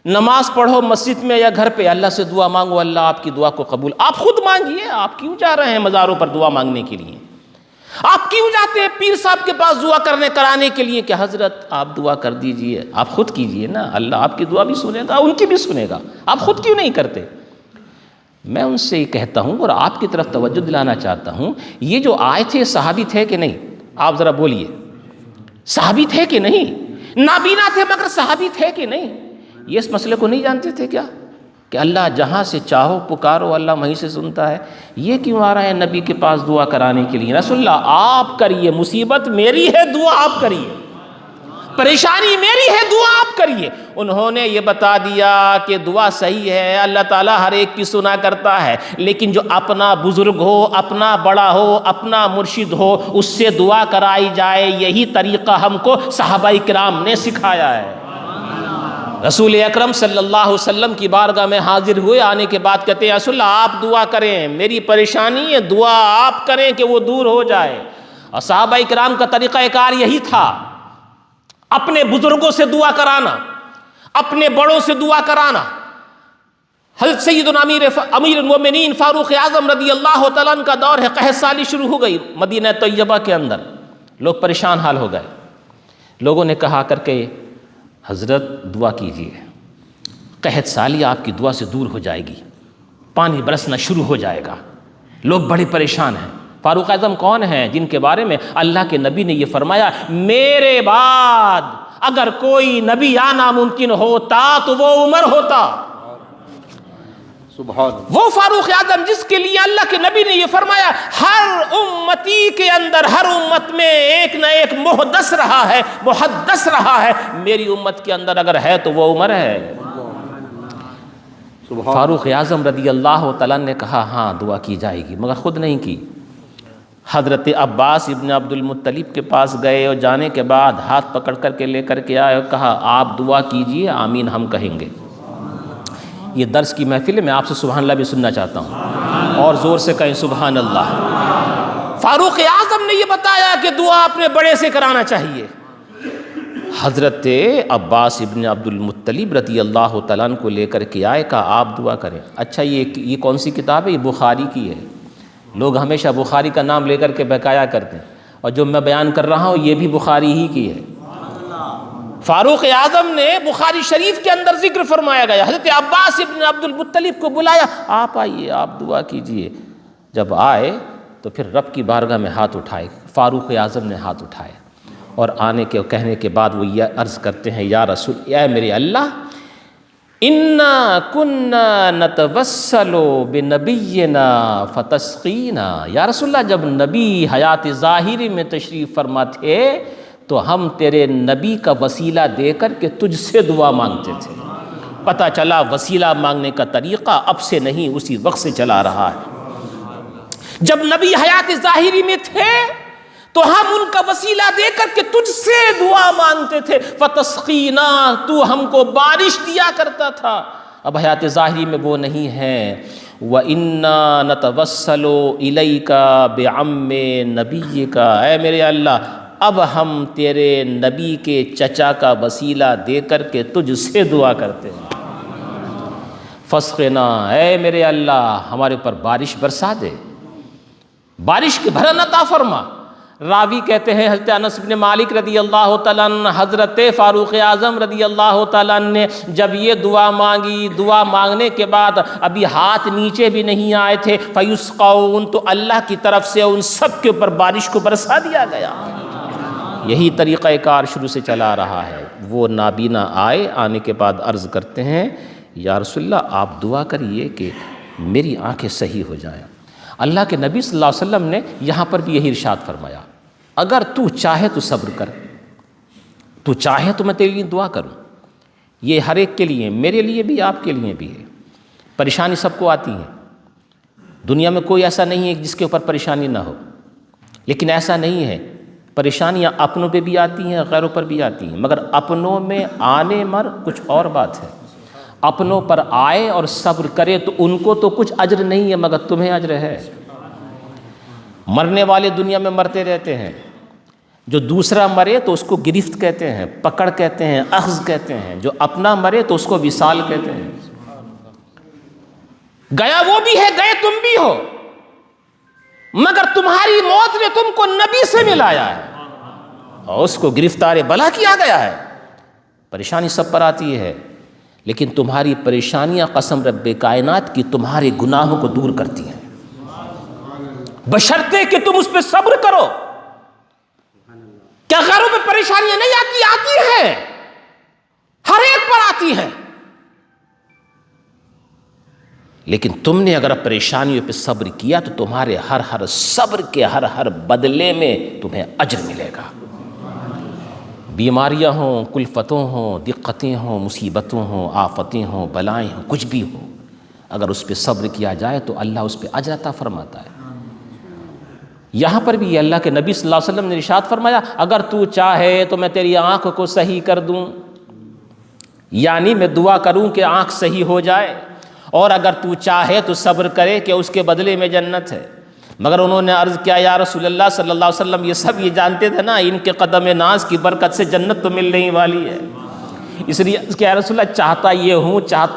نماز پڑھو مسجد میں یا گھر پہ، اللہ سے دعا مانگو، اللہ آپ کی دعا کو قبول، آپ خود مانگیے، آپ کیوں جا رہے ہیں مزاروں پر دعا مانگنے کے لیے؟ آپ کیوں جاتے ہیں پیر صاحب کے پاس دعا کرانے کے لیے کہ حضرت آپ دعا کر دیجئے؟ آپ خود کیجئے نا، اللہ آپ کی دعا بھی سنے گا، ان کی بھی سنے گا، آپ خود کیوں نہیں کرتے؟ میں ان سے یہ کہتا ہوں اور آپ کی طرف توجہ دلانا چاہتا ہوں، یہ جو آئے تھے صحابی تھے کہ نہیں؟ آپ ذرا بولیے، صحابی تھے کہ نہیں؟ نابینا تھے مگر صحابی تھے کہ نہیں؟ یہ اس مسئلے کو نہیں جانتے تھے کیا کہ اللہ جہاں سے چاہو پکارو اللہ وہیں سے سنتا ہے؟ یہ کیوں آ رہے ہیں نبی کے پاس دعا کرانے کے لیے؟ رسول اللہ آپ کریے، مصیبت میری ہے دعا آپ کریے، پریشانی میری ہے دعا آپ کریے۔ انہوں نے یہ بتا دیا کہ دعا صحیح ہے، اللہ تعالیٰ ہر ایک کی سنا کرتا ہے، لیکن جو اپنا بزرگ ہو، اپنا بڑا ہو، اپنا مرشد ہو، اس سے دعا کرائی جائے، یہی طریقہ ہم کو صحابہ کرام نے سکھایا ہے۔ رسول اکرم صلی اللہ علیہ وسلم کی بارگاہ میں حاضر ہوئے، آنے کے بعد کہتے ہیں رسول اللہ آپ دعا کریں، میری پریشانی ہے، دعا آپ کریں کہ وہ دور ہو جائے۔ اور صحابہ کرام کا طریقہ کار یہی تھا، اپنے بزرگوں سے دعا کرانا، اپنے بڑوں سے دعا کرانا۔ حضرت سیدنا امیر المومنین فاروق اعظم رضی اللہ تعالیٰ عنہ کا دور ہے، قحط سالی شروع ہو گئی مدینہ طیبہ کے اندر، لوگ پریشان حال ہو گئے۔ لوگوں نے کہا کر کے حضرت دعا کیجئے، قحط سالی آپ کی دعا سے دور ہو جائے گی، پانی برسنا شروع ہو جائے گا۔ لوگ بڑے پریشان ہیں۔ فاروق اعظم کون ہیں جن کے بارے میں اللہ کے نبی نے یہ فرمایا میرے بعد اگر کوئی نبی آنا ممکن ہوتا تو وہ عمر ہوتا۔ سبحان اللہ۔ وہ فاروق اعظم جس کے لیے اللہ کے نبی نے یہ فرمایا ہر امتی کے اندر، ہر امت میں ایک نہ ایک محدث رہا ہے، محدث رہا ہے، میری امت کے اندر اگر ہے تو وہ عمر ہے۔ فاروق اعظم رضی اللہ تعالیٰ نے کہا ہاں دعا کی جائے گی، مگر خود نہیں کی۔ حضرت عباس ابن عبد المطلب کے پاس گئے اور جانے کے بعد ہاتھ پکڑ کر کے لے کر کے آئے اور کہا آپ دعا کیجئے آمین ہم کہیں گے۔ یہ درس کی محفل ہے، میں آپ سے سبحان اللہ بھی سننا چاہتا ہوں، اور زور سے کہیں سبحان اللہ۔ فاروق اعظم نے یہ بتایا کہ دعا اپنے بڑے سے کرانا چاہیے۔ حضرت عباس ابن عبد المطلب رضی اللہ تعالیٰ عنہ کو لے کر کے آئے، کہا آپ دعا کریں۔ اچھا یہ کون سی کتاب ہے؟ یہ بخاری کی ہے۔ لوگ ہمیشہ بخاری کا نام لے کر کے بہکایا کرتے ہیں، اور جو میں بیان کر رہا ہوں یہ بھی بخاری ہی کی ہے۔ فاروق اعظم نے بخاری شریف کے اندر ذکر فرمایا گیا، حضرت عباس ابن عبد المطلب کو بلایا، آپ آئیے آپ دعا کیجئے۔ جب آئے تو پھر رب کی بارگاہ میں ہاتھ اٹھائے، فاروق اعظم نے ہاتھ اٹھائے، اور آنے کے کہنے کے بعد وہ یہ عرض کرتے ہیں یا رسول، اے میرے اللہ، انا کنا نتوسل بنبینا فتسقینا۔ یا رسول اللہ جب نبی حیات ظاہری میں تشریف فرما تھے تو ہم تیرے نبی کا وسیلہ دے کر کے تجھ سے دعا مانگتے تھے۔ پتہ چلا وسیلہ مانگنے کا طریقہ اب سے نہیں اسی وقت سے چلا رہا ہے۔ جب نبی حیات ظاہری میں تھے تو ہم ان کا وسیلہ دے کر کے تجھ سے دعا مانگتے تھے، فتسقینا، تو ہم کو بارش دیا کرتا تھا۔ اب حیات ظاہری میں وہ نہیں ہے۔ وَإِنَّا نَتَوَسَّلُ إِلَيْكَ بِعَمِّ نَبِيِّكَ۔ اے میرے اللہ اب ہم تیرے نبی کے چچا کا وسیلہ دے کر کے تجھ سے دعا کرتے ہیں۔ فسقنا، اے میرے اللہ ہمارے اوپر بارش برسا دے، بارش کے بھرن عطا فرما۔ راوی کہتے ہیں حضرت انس بن مالک رضی اللہ تعالیٰ عنہ حضرت فاروق اعظم رضی اللہ تعالیٰ عنہ نے جب یہ دعا مانگی، دعا مانگنے کے بعد ابھی ہاتھ نیچے بھی نہیں آئے تھے، فیسقون، تو اللہ کی طرف سے ان سب کے اوپر بارش کو برسا دیا گیا۔ یہی طریقہ کار شروع سے چلا رہا ہے۔ وہ نابینا آئے، آنے کے بعد عرض کرتے ہیں یا رسول اللہ آپ دعا کریے کہ میری آنکھیں صحیح ہو جائیں۔ اللہ کے نبی صلی اللہ علیہ وسلم نے یہاں پر بھی یہی ارشاد فرمایا اگر تو چاہے تو صبر کر، تو چاہے تو میں تیرے لیے دعا کروں۔ یہ ہر ایک کے لیے، میرے لیے بھی آپ کے لیے بھی ہے۔ پریشانی سب کو آتی ہے، دنیا میں کوئی ایسا نہیں ہے جس کے اوپر پریشانی نہ ہو، لیکن ایسا نہیں ہے، پریشانیاں اپنوں پہ بھی آتی ہیں غیروں پر بھی آتی ہیں، مگر اپنوں میں آنے مر کچھ اور بات ہے۔ اپنوں پر آئے اور صبر کرے تو ان کو تو کچھ اجر نہیں ہے مگر تمہیں اجر ہے۔ مرنے والے دنیا میں مرتے رہتے ہیں، جو دوسرا مرے تو اس کو گرفت کہتے ہیں، پکڑ کہتے ہیں، اخذ کہتے ہیں، جو اپنا مرے تو اس کو وصال کہتے ہیں۔ گیا وہ بھی ہے، گئے تم بھی ہو، مگر تمہاری موت نے تم کو نبی سے ملایا ہے اور اس کو گرفتار بلا کیا گیا ہے. پریشانی سب پر آتی ہے، لیکن تمہاری پریشانیاں قسم رب کائنات کی تمہارے گناہوں کو دور کرتی ہیں، بشرطے کہ تم اس پہ صبر کرو. کیا غیروں پہ پریشانیاں نہیں آتی؟ آتی ہیں، ہر ایک پر آتی ہیں، لیکن تم نے اگر پریشانیوں پہ صبر کیا تو تمہارے ہر صبر کے ہر بدلے میں تمہیں اجر ملے گا. بیماریاں ہوں، کلفتوں ہوں، دقتیں ہوں، مصیبتوں ہوں، آفتیں ہوں، بلائیں ہوں، کچھ بھی ہو، اگر اس پہ صبر کیا جائے تو اللہ اس پہ اجر عطا فرماتا ہے. یہاں پر بھی اللہ کے نبی صلی اللہ علیہ وسلم نے ارشاد فرمایا اگر تو چاہے تو میں تیری آنکھ کو صحیح کر دوں، یعنی میں دعا کروں کہ آنکھ صحیح ہو جائے، اور اگر تو چاہے تو صبر کرے کہ اس کے بدلے میں جنت ہے. مگر انہوں نے عرض کیا یا رسول اللہ صلی اللہ علیہ وسلم، یہ سب یہ جانتے تھے نا ان کے قدم ناز کی برکت سے جنت تو ملنے والی ہے، اس لیے کہ یا رسول اللہ چاہتا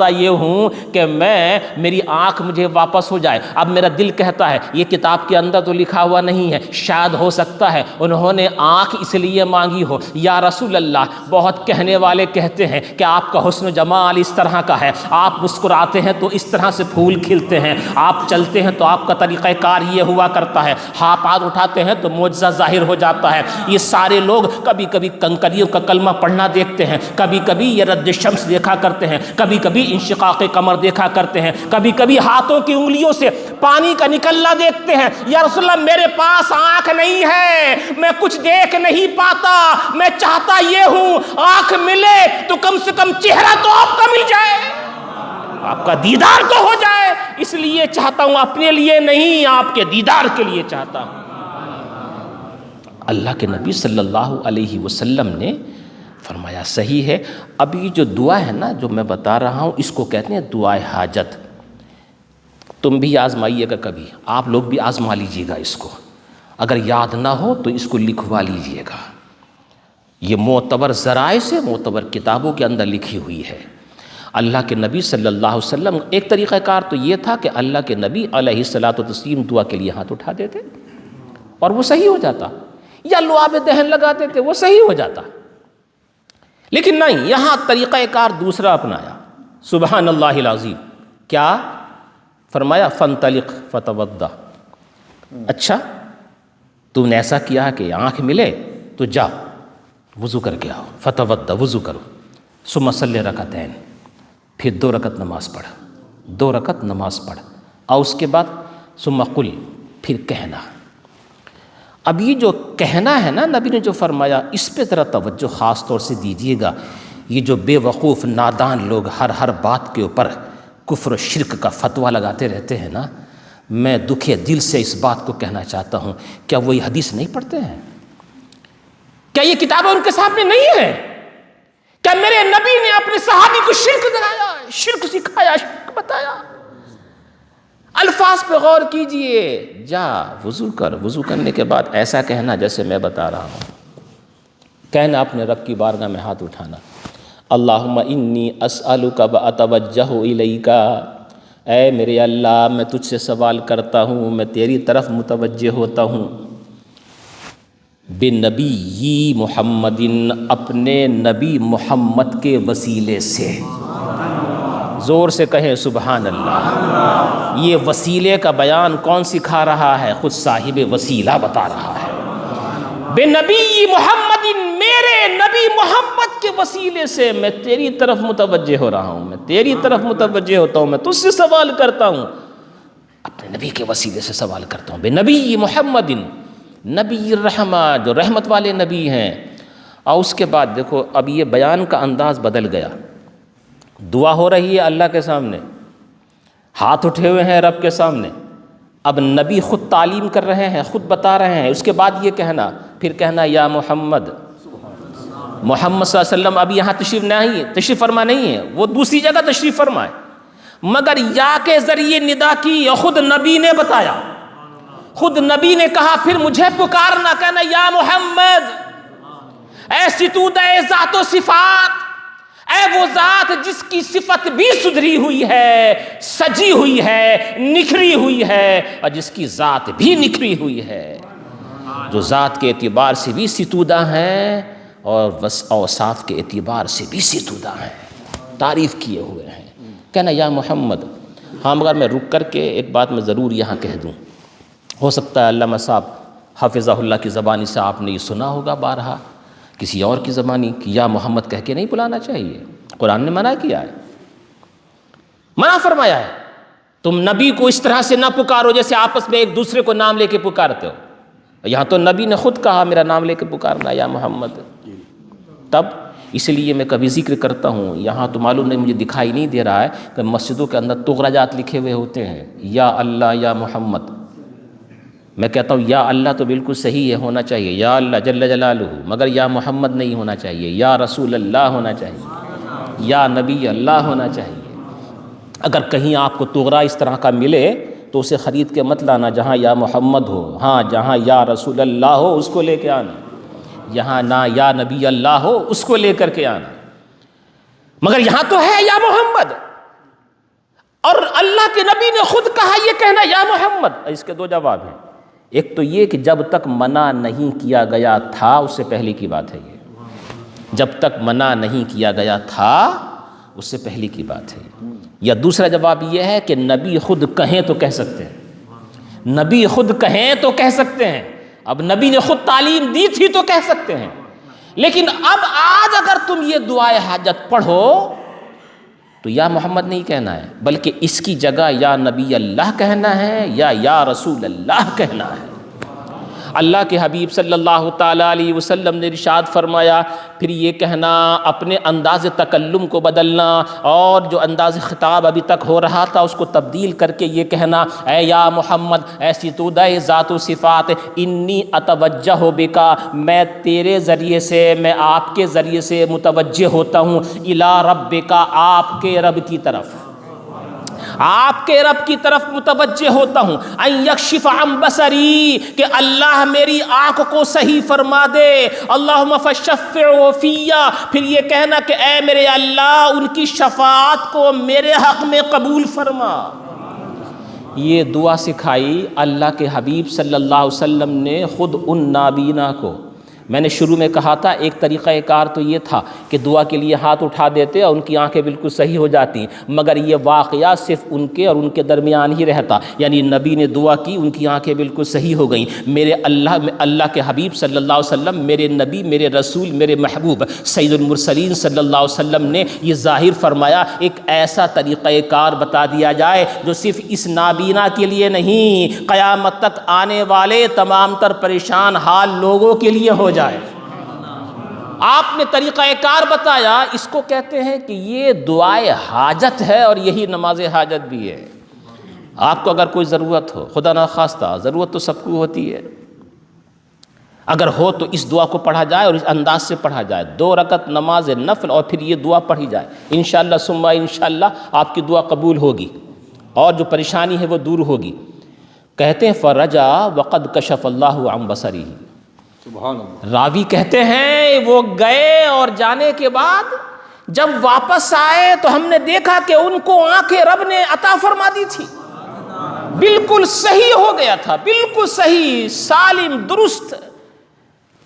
یہ ہوں کہ میری آنکھ مجھے واپس ہو جائے. اب میرا دل کہتا ہے یہ کتاب کے اندر تو لکھا ہوا نہیں ہے، شاید ہو سکتا ہے انہوں نے آنکھ اس لیے مانگی ہو. یا رسول اللہ بہت کہنے والے کہتے ہیں کہ آپ کا حسن و جمال اس طرح کا ہے، آپ مسکراتے ہیں تو اس طرح سے پھول کھلتے ہیں، آپ چلتے ہیں تو آپ کا طریقہ کار یہ ہوا کرتا ہے، ہاتھ اٹھاتے ہیں تو معجزہ ظاہر ہو جاتا ہے. یہ سارے لوگ کبھی کبھی کنکریوں کا کلمہ پڑھنا دیکھتے ہیں، کبھی یہ رد شمس دیکھا کرتے ہیں، کبھی انشقاق قمر دیکھا کرتے ہیں، کبھی ہاتھوں کی انگلیوں سے پانی کا نکلنا دیکھتے ہیں. یا رسول اللہ میرے پاس آنکھ نہیں ہے، میں کچھ دیکھ نہیں پاتا، میں چاہتا یہ ہوں آنکھ ملے تو کم سے کم چہرہ تو آپ کا مل جائے، آپ کا دیدار تو ہو جائے، اس لیے چاہتا ہوں، اپنے لیے نہیں آپ کے دیدار کے لیے چاہتا ہوں. اللہ کے نبی صلی اللہ علیہ وسلم نے فرمایا صحیح ہے. اب یہ جو دعا ہے نا جو میں بتا رہا ہوں اس کو کہتے ہیں دعائے حاجت. تم بھی آزمائیے گا، کبھی آپ لوگ بھی آزما لیجیے گا اس کو، اگر یاد نہ ہو تو اس کو لکھوا لیجیے گا. یہ معتبر ذرائع سے معتبر کتابوں کے اندر لکھی ہوئی ہے. اللہ کے نبی صلی اللہ علیہ وسلم ایک طریقہ کار تو یہ تھا کہ اللہ کے نبی علیہ الصلاۃ والتسلیم دعا کے لیے ہاتھ اٹھا دیتے اور وہ صحیح ہو جاتا، یا لعاب دہن لگاتے تھے وہ صحیح ہو جاتا. لیکن نہیں، یہاں طریقہ کار دوسرا اپنایا. سبحان اللہ العظیم. کیا فرمایا؟ فانطلق فتوضا. اچھا تم نے ایسا کیا کہ آنکھ ملے تو جا وضو کر کے آؤ، فتوضا وضو کرو، ثم صلی رکعتین، پھر 2 رکعت نماز پڑھ، 2 رکعت نماز پڑھ، اور اس کے بعد ثم قل، پھر کہنا. اب یہ جو کہنا ہے نا نبی نے جو فرمایا اس پہ ذرا توجہ خاص طور سے دیجیے گا. یہ جو بے وقوف نادان لوگ ہر بات کے اوپر کفر و شرک کا فتویٰ لگاتے رہتے ہیں نا، میں دکھے دل سے اس بات کو کہنا چاہتا ہوں، کیا وہ یہ حدیث نہیں پڑھتے ہیں؟ کیا یہ کتابیں ان کے سامنے نہیں ہیں؟ کیا میرے نبی نے اپنے صحابی کو شرک دلایا، شرک سکھایا، شرک بتایا؟ الفاظ پہ غور کیجئے. جا وضو کر، وضو کرنے کے بعد ایسا کہنا جیسے میں بتا رہا ہوں. کہنا اپنے رب کی بارگاہ میں ہاتھ اٹھانا، اللہم انی اسألک واتوجہ الیک، اے میرے اللہ میں تجھ سے سوال کرتا ہوں، میں تیری طرف متوجہ ہوتا ہوں. بنبی محمد، اپنے نبی محمد کے وسیلے سے. زور سے کہیں سبحان اللہ. یہ وسیلے کا بیان کون سکھا رہا ہے؟ خود صاحب وسیلہ بتا رہا ہے. بے نبی محمد، میرے نبی محمد کے وسیلے سے میں تیری طرف متوجہ ہو رہا ہوں، میں تیری طرف متوجہ ہوتا ہوں، میں تجھ سے سوال کرتا ہوں، اپنے نبی کے وسیلے سے سوال کرتا ہوں. بے نبی محمد، نبی الرحمہ، جو رحمت والے نبی ہیں. اور اس کے بعد دیکھو اب یہ بیان کا انداز بدل گیا. دعا ہو رہی ہے اللہ کے سامنے، ہاتھ اٹھے ہوئے ہیں رب کے سامنے. اب نبی خود تعلیم کر رہے ہیں، خود بتا رہے ہیں. اس کے بعد یہ کہنا، پھر کہنا یا محمد، محمد صلی اللہ علیہ وسلم اب یہاں تشریف فرما نہیں ہے، وہ دوسری جگہ تشریف فرمائے. مگر یا کے ذریعے ندا کی، خود نبی نے بتایا، خود نبی نے کہا پھر مجھے پکارنا، کہنا یا محمد. اے ستود، اے ذات و صفات، اے وہ ذات جس کی صفت بھی سدھری ہوئی ہے، سجی ہوئی ہے، نکھری ہوئی ہے، اور جس کی ذات بھی نکھری ہوئی ہے، جو ذات کے اعتبار سے بھی ستودہ ہیں اور اوصاف کے اعتبار سے بھی ستودہ ہیں، تعریف کیے ہوئے ہیں۔ کہنا یا محمد۔ ہاں مگر میں رک کر کے ایک بات میں ضرور یہاں کہہ دوں، ہو سکتا ہے علامہ صاحب حافظہ اللہ کی زبانی سے آپ نے یہ سنا ہوگا بارہا، کسی اور کی زبانی کہ یا محمد کہہ کے نہیں بلانا چاہیے، قرآن نے منع کیا ہے، منع فرمایا ہے، تم نبی کو اس طرح سے نہ پکارو جیسے آپس میں ایک دوسرے کو نام لے کے پکارتے ہو۔ یہاں تو نبی نے خود کہا میرا نام لے کے پکارنا یا محمد۔ تب اس لیے میں کبھی ذکر کرتا ہوں، یہاں تو معلوم نہیں مجھے دکھائی نہیں دے رہا ہے کہ مسجدوں کے اندر تغرجات لکھے ہوئے ہوتے ہیں، یا اللہ یا محمد۔ میں کہتا ہوں یا اللہ تو بالکل صحیح ہے، ہونا چاہیے، یا اللہ جل جلالہ، مگر یا محمد نہیں ہونا چاہیے، یا رسول اللہ ہونا چاہیے، یا نبی اللہ ہونا چاہیے۔ اگر کہیں آپ کو تغرا اس طرح کا ملے تو اسے خرید کے مت لانا جہاں یا محمد ہو، ہاں جہاں یا رسول اللہ ہو اس کو لے کے آنا، یہاں نہ یا نبی اللہ ہو اس کو لے کر کے آنا، مگر یہاں تو ہے یا محمد، اور اللہ کے نبی نے خود کہا یہ کہنا یا محمد۔ اس کے دو جواب ہیں، ایک تو یہ کہ جب تک منع نہیں کیا گیا تھا، اس سے پہلے کی بات ہے یہ، جب تک منع نہیں کیا گیا تھا اس سے پہلے کی بات ہے، یا دوسرا جواب یہ ہے کہ نبی خود کہیں تو کہہ سکتے ہیں، نبی خود کہیں تو کہہ سکتے ہیں، اب نبی نے خود تعلیم دی تھی تو کہہ سکتے ہیں، لیکن اب آج اگر تم یہ دعائے حاجت پڑھو تو یا محمد نہیں کہنا ہے، بلکہ اس کی جگہ یا نبی اللہ کہنا ہے یا رسول اللہ کہنا ہے۔ اللہ کے حبیب صلی اللہ تعالیٰ علیہ وسلم نے ارشاد فرمایا، پھر یہ کہنا، اپنے انداز تکلم کو بدلنا، اور جو انداز خطاب ابھی تک ہو رہا تھا اس کو تبدیل کر کے یہ کہنا، اے یا محمد، اے ستودہ ذات و صفات، انی اتوجہ بکا، میں تیرے ذریعے سے، میں آپ کے ذریعے سے متوجہ ہوتا ہوں، الی ربکا، آپ کے رب کی طرف، آپ کے رب کی طرف متوجہ ہوتا ہوں، ان یکشف عن بصری، کہ اللہ میری آنکھ کو صحیح فرما دے، اللہم فشفع فیہ، پھر یہ کہنا کہ اے میرے اللہ ان کی شفاعت کو میرے حق میں قبول فرما۔ یہ دعا سکھائی اللہ کے حبیب صلی اللہ علیہ وسلم نے خود ان نابینا کو۔ میں نے شروع میں کہا تھا ایک طریقہ کار تو یہ تھا کہ دعا کے لیے ہاتھ اٹھا دیتے اور ان کی آنکھیں بالکل صحیح ہو جاتی، مگر یہ واقعہ صرف ان کے اور ان کے درمیان ہی رہتا، یعنی نبی نے دعا کی، ان کی آنکھیں بالکل صحیح ہو گئیں۔ میرے اللہ کے حبیب صلی اللہ علیہ وسلم، میرے نبی، میرے رسول، میرے محبوب سید المرسلین صلی اللہ علیہ وسلم نے یہ ظاہر فرمایا، ایک ایسا طریقہ کار بتا دیا جائے جو صرف اس نابینا کے لیے نہیں، قیامت تک آنے والے تمام تر پریشان حال لوگوں کے لیے ہو جائے۔ آپ نے طریقہ کار بتایا، اس کو کہتے ہیں کہ یہ دعائے حاجت ہے، اور یہی نماز حاجت بھی ہے۔ آپ کو اگر کوئی ضرورت ہو، خدا نخواستہ، ضرورت تو سب کو ہوتی ہے، اگر ہو تو اس دعا کو پڑھا جائے اور اس انداز سے پڑھا جائے، 2 رکعت نماز نفل اور پھر یہ دعا پڑھی جائے، انشاءاللہ ثم انشاءاللہ آپ کی دعا قبول ہوگی اور جو پریشانی ہے وہ دور ہوگی۔ کہتے ہیں فرجا وقد کشف اللہ عن بصری، سبحان اللہ۔ راوی کہتے ہیں وہ گئے اور جانے کے بعد جب واپس آئے تو ہم نے دیکھا کہ ان کو آنکھیں رب نے عطا فرما دی تھی، بالکل صحیح ہو گیا تھا، بالکل صحیح، سالم، درست۔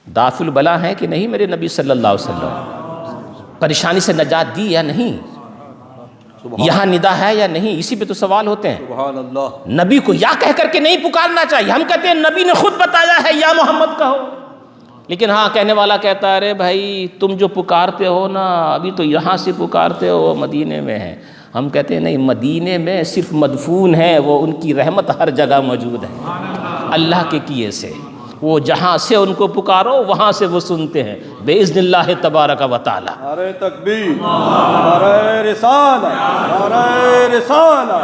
دافع البلا ہیں کہ نہیں میرے نبی صلی اللہ علیہ وسلم؟ پریشانی سے نجات دی یا نہیں؟ یہاں ندا ہے یا نہیں؟ اسی پہ تو سوال ہوتے ہیں۔ سبحان اللہ۔ نبی کو یا کہہ کر کے نہیں پکارنا چاہیے، ہم کہتے ہیں نبی نے خود بتایا ہے یا محمد کہو، لیکن ہاں کہنے والا کہتا ہے ارے بھائی تم جو پکارتے ہو نا ابھی تو یہاں سے پکارتے ہو، وہ مدینے میں ہے۔ ہم کہتے ہیں نہیں، مدینے میں صرف مدفون ہے، وہ ان کی رحمت ہر جگہ موجود ہے اللہ کے کیے سے، وہ جہاں سے ان کو پکارو وہاں سے وہ سنتے ہیں باذن اللہ تبارک و تعالی۔ نعرہ تکبیر، نعرہ رسالہ، نعرہ رسالہ۔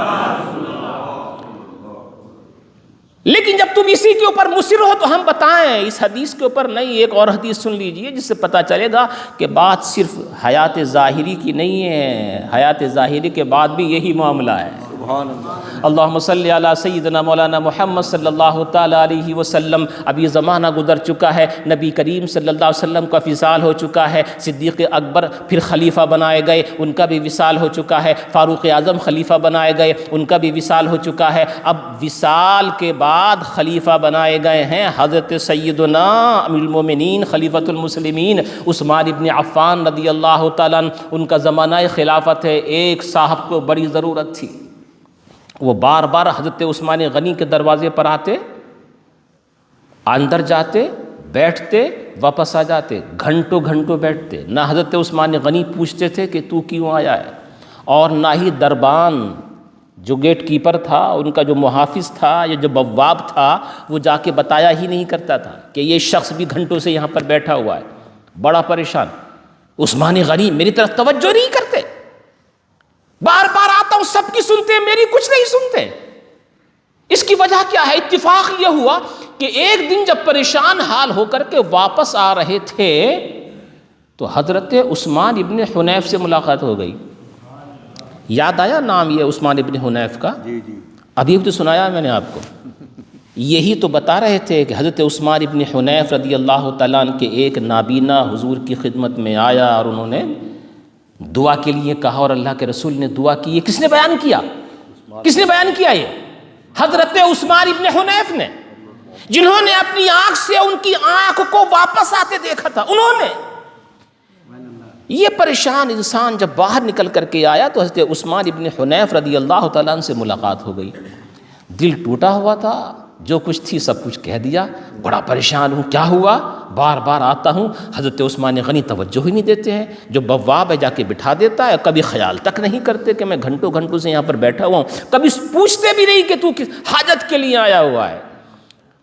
لیکن جب تم اسی کے اوپر مصر ہو تو ہم بتائیں اس حدیث کے اوپر نہیں، ایک اور حدیث سن لیجئے جس سے پتہ چلے گا کہ بات صرف حیات ظاہری کی نہیں ہے، حیات ظاہری کے بعد بھی یہی معاملہ ہے۔ سبحان اللہ. اللہم صلی علی سیدنا مولانا محمد صلی اللہ تعالیٰ علیہ وسلم. اب یہ زمانہ گزر چکا ہے، نبی کریم صلی اللہ علیہ وسلم کا وصال ہو چکا ہے، صدیق اکبر پھر خلیفہ بنائے گئے، ان کا بھی وصال ہو چکا ہے، فاروق اعظم خلیفہ بنائے گئے، ان کا بھی وصال ہو چکا ہے. اب وصال کے بعد خلیفہ بنائے گئے ہیں حضرت سیدنا امیر المومنین خلیفۃ المسلمین عثمان ابن عفان رضی اللہ تعالیٰ عنہ. ان کا زمانہ خلافت ہے. ایک صاحب کو بڑی ضرورت تھی، وہ بار بار حضرت عثمان غنی کے دروازے پر آتے، اندر جاتے، بیٹھتے، واپس آ جاتے، گھنٹوں گھنٹوں بیٹھتے. نہ حضرت عثمان غنی پوچھتے تھے کہ تو کیوں آیا ہے، اور نہ ہی دربان جو گیٹ کیپر تھا، ان کا جو محافظ تھا یا جو بواب تھا، وہ جا کے بتایا ہی نہیں کرتا تھا کہ یہ شخص بھی گھنٹوں سے یہاں پر بیٹھا ہوا ہے. بڑا پریشان. عثمان غنی میری طرف توجہ نہیں کرتے، بار بار آتا ہوں سب کی سنتے ہیں، میری کچھ نہیں سنتے. اس کی وجہ کیا ہے؟ اتفاق یہ ہوا کہ ایک دن جب پریشان حال ہو کر کے واپس آ رہے تھے تو حضرت عثمان ابن حنیف سے ملاقات ہو گئی. یاد آیا نام یہ عثمان ابن حنیف کا؟ جی جی. ابھی تو سنایا میں نے آپ کو. یہی تو بتا رہے تھے کہ حضرت عثمان ابن حنیف رضی اللہ تعالیٰ عنہ کے ایک نابینا حضور کی خدمت میں آیا اور انہوں نے دعا کے لیے کہا، اور اللہ کے رسول نے دعا کی. یہ کس نے بیان کیا؟ کس نے بیان کیا؟ یہ حضرت عثمان ابن حنیف نے، جنہوں نے اپنی آنکھ سے ان کی آنکھ کو واپس آتے دیکھا تھا. انہوں نے. یہ پریشان انسان جب باہر نکل کر کے آیا تو حضرت عثمان ابن حنیف رضی اللہ تعالیٰ عنہ سے ملاقات ہو گئی. دل ٹوٹا ہوا تھا، جو کچھ تھی سب کچھ کہہ دیا. بڑا پریشان ہوں، کیا ہوا؟ بار بار آتا ہوں، حضرت عثمان غنی توجہ ہی نہیں دیتے ہیں. جو بواب ہے جا کے بٹھا دیتا ہے، کبھی خیال تک نہیں کرتے کہ میں گھنٹوں گھنٹوں سے یہاں پر بیٹھا ہوا ہوں، کبھی پوچھتے بھی نہیں کہ تو کس حاجت کے لیے آیا ہوا ہے.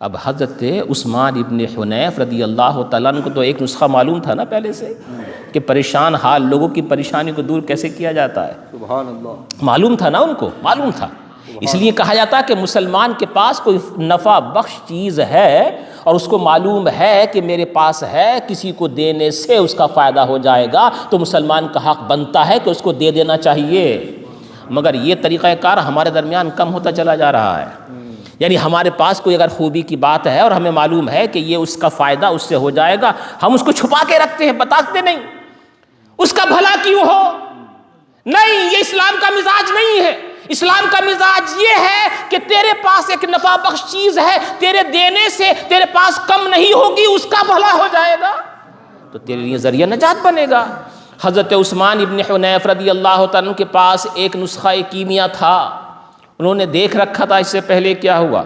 اب حضرت عثمان ابن حنیف رضی اللہ تعالیٰ عنہ کو تو ایک نسخہ معلوم تھا نا پہلے سے کہ پریشان حال لوگوں کی پریشانی کو دور کیسے کیا جاتا ہے. سبحان اللہ. معلوم تھا نا ان کو، معلوم تھا. اس لیے کہا جاتا ہے کہ مسلمان کے پاس کوئی نفع بخش چیز ہے اور اس کو معلوم ہے کہ میرے پاس ہے، کسی کو دینے سے اس کا فائدہ ہو جائے گا، تو مسلمان کا حق بنتا ہے کہ اس کو دے دینا چاہیے. مگر یہ طریقہ کار ہمارے درمیان کم ہوتا چلا جا رہا ہے. یعنی ہمارے پاس کوئی اگر خوبی کی بات ہے اور ہمیں معلوم ہے کہ یہ اس کا فائدہ اس سے ہو جائے گا، ہم اس کو چھپا کے رکھتے ہیں، بتاتے نہیں. اس کا بھلا کیوں ہو؟ نہیں، یہ اسلام کا مزاج نہیں ہے. اسلام کا مزاج یہ ہے کہ تیرے پاس ایک نفع بخش چیز ہے، تیرے دینے سے تیرے پاس کم نہیں ہوگی، اس کا بھلا ہو جائے گا تو تیرے لیے ذریعہ نجات بنے گا. حضرت عثمان ابن حنیف رضی اللہ تعالیٰ عنہ کے پاس ایک نسخہ کیمیا تھا. انہوں نے دیکھ رکھا تھا اس سے پہلے کیا ہوا.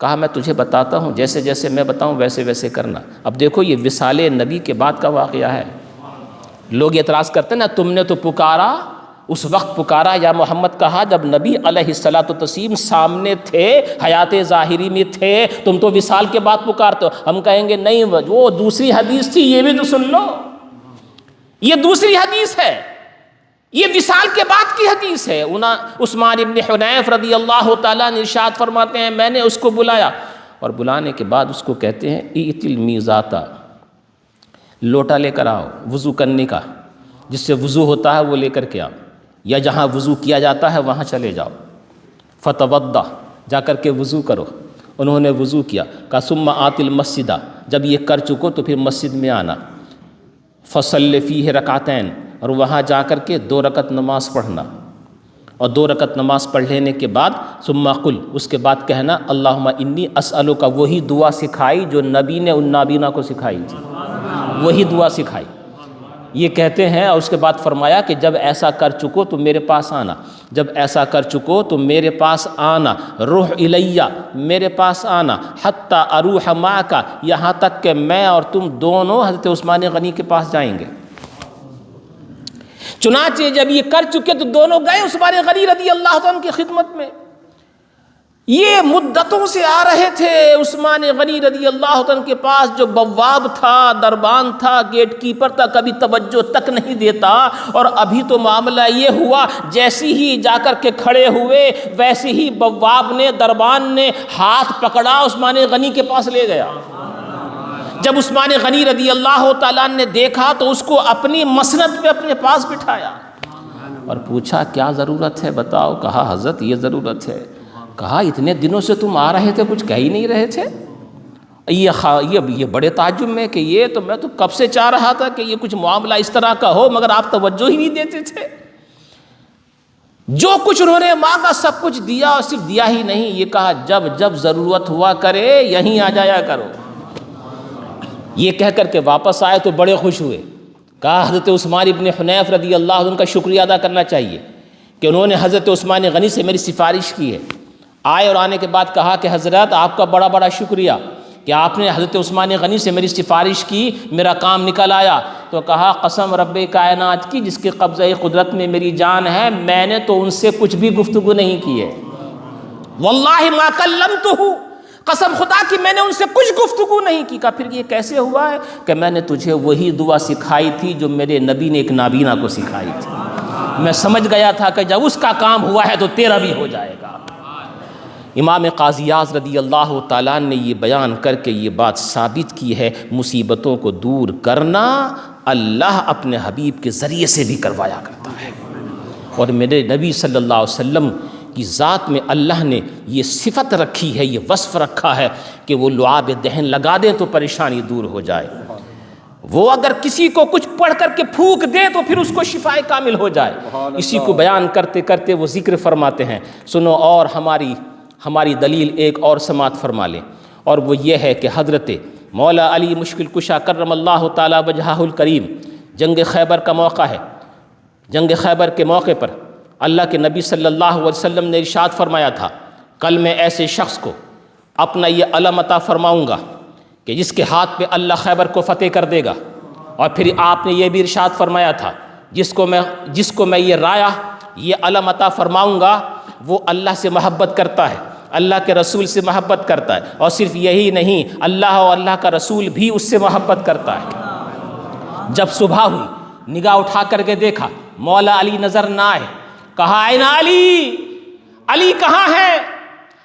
کہا میں تجھے بتاتا ہوں، جیسے جیسے میں بتاؤں ویسے ویسے کرنا. اب دیکھو یہ وصال نبی کے بعد کا واقعہ ہے. لوگ اعتراض کرتے ہیں نا، تم نے تو پکارا، اس وقت پکارا یا محمد کہا جب نبی علیہ الصلوۃ والتسلیم سامنے تھے، حیات ظاہری میں تھے، تم تو وصال کے بعد پکارتے ہو. ہم کہیں گے نہیں، وہ دوسری حدیث تھی، یہ بھی تو سن لو. یہ دوسری حدیث ہے، یہ وصال کے بعد کی حدیث ہے. عثمان ابن حنیف رضی اللہ تعالیٰ نے ارشاد فرماتے ہیں میں نے اس کو بلایا، اور بلانے کے بعد اس کو کہتے ہیں ایت المیزاتا، لوٹا لے کر آؤ وضو کرنے کا، جس سے وضو ہوتا ہے وہ لے کر کے آؤ، یا جہاں وضو کیا جاتا ہے وہاں چلے جاؤ. فتوضا، جا کر کے وضو کرو. انہوں نے وضو کیا. کہا ثم آت المسجدہ، جب یہ کر چکو تو پھر مسجد میں آنا. فصلی فیہ رکعتین، اور وہاں جا کر کے 2 رکعت نماز پڑھنا، اور 2 رکعت نماز پڑھ لینے کے بعد ثم قل، اس کے بعد کہنا اللہم انی اسألک، وہی دعا سکھائی جو نبی نے ان نابینا کو سکھائی تھی، وہی دعا سکھائی. یہ کہتے ہیں اور اس کے بعد فرمایا کہ جب ایسا کر چکو تو میرے پاس آنا، جب ایسا کر چکو تو میرے پاس آنا. روح الیہ، میرے پاس آنا. حتی اروح معک، یہاں تک کہ میں اور تم دونوں حضرت عثمان غنی کے پاس جائیں گے. چنانچہ جب یہ کر چکے تو دونوں گئے عثمان غنی رضی اللہ عنہ کی خدمت میں. یہ مدتوں سے آ رہے تھے عثمان غنی رضی اللہ عنہ کے پاس. جو بواب تھا، دربان تھا، گیٹ کیپر تھا، کبھی توجہ تک نہیں دیتا. اور ابھی تو معاملہ یہ ہوا جیسی ہی جا کر کے کھڑے ہوئے ویسے ہی بواب نے، دربان نے ہاتھ پکڑا، عثمان غنی کے پاس لے گیا. جب عثمان غنی رضی اللہ تعالیٰ نے دیکھا تو اس کو اپنی مسند پہ اپنے پاس بٹھایا. اور پوچھا کیا ضرورت ہے بتاؤ؟ کہا حضرت یہ ضرورت ہے۔ کہا اتنے دنوں سے تم آ رہے تھے کچھ کہہ ہی نہیں رہے تھے؟ یہ بڑے تعجب میں کہ یہ تو میں تو کب سے چاہ رہا تھا کہ یہ کچھ معاملہ اس طرح کا ہو، مگر آپ توجہ ہی نہیں دیتے تھے۔ جو کچھ انہوں نے مانگا سب کچھ دیا، اور صرف دیا ہی نہیں، یہ کہا جب جب ضرورت ہوا کرے یہیں آ جایا کرو۔ یہ کہہ کر کے واپس آئے تو بڑے خوش ہوئے۔ کہا حضرت عثمان ابن حنیف رضی اللہ عنہ کا شکریہ ادا کرنا چاہیے کہ انہوں نے حضرت عثمان غنی سے میری سفارش کی ہے۔ آئے اور آنے کے بعد کہا کہ حضرت آپ کا بڑا بڑا شکریہ کہ آپ نے حضرت عثمان غنی سے میری سفارش کی، میرا کام نکل آیا۔ تو کہا قسم رب کائنات کی جس کے قبضہ قدرت میں میری جان ہے، میں نے تو ان سے کچھ بھی گفتگو نہیں کی ہے، واللہ ما کلمتہ، قسم خدا کی میں نے ان سے کچھ گفتگو نہیں کی۔ کہا پھر یہ کیسے ہوا ہے؟ کہ میں نے تجھے وہی دعا سکھائی تھی جو میرے نبی نے ایک نابینا کو سکھائی تھی، میں سمجھ گیا تھا کہ جب اس کا کام ہوا ہے تو تیرا بھی ہو جائے گا۔ امام قاضی اعظم رضی اللہ تعالیٰ نے یہ بیان کر کے یہ بات ثابت کی ہے، مصیبتوں کو دور کرنا اللہ اپنے حبیب کے ذریعے سے بھی کروایا کرتا ہے۔ اور میرے نبی صلی اللہ علیہ وسلم کی ذات میں اللہ نے یہ صفت رکھی ہے، یہ وصف رکھا ہے کہ وہ لعاب دہن لگا دیں تو پریشانی دور ہو جائے، وہ اگر کسی کو کچھ پڑھ کر کے پھونک دیں تو پھر اس کو شفائے کامل ہو جائے۔ اسی کو بیان کرتے کرتے وہ ذکر فرماتے ہیں، سنو اور ہماری دلیل ایک اور سماعت فرما لیں، اور وہ یہ ہے کہ حضرت مولا علی مشکل کشا کرم اللہ تعالیٰ وجہہ الکریم، جنگ خیبر کا موقع ہے، جنگ خیبر کے موقع پر اللہ کے نبی صلی اللہ علیہ وسلم نے ارشاد فرمایا تھا کل میں ایسے شخص کو اپنا یہ علم عطا فرماؤں گا کہ جس کے ہاتھ پہ اللہ خیبر کو فتح کر دے گا۔ اور پھر آپ نے یہ بھی ارشاد فرمایا تھا جس کو میں یہ رایا یہ علم عطا فرماؤں گا وہ اللہ سے محبت کرتا ہے، اللہ کے رسول سے محبت کرتا ہے، اور صرف یہی نہیں اللہ اور اللہ کا رسول بھی اس سے محبت کرتا ہے۔ جب صبح ہوئی نگاہ اٹھا کر کے دیکھا مولا علی نظر نہ آئے، کہا اين علی، علی کہاں ہے؟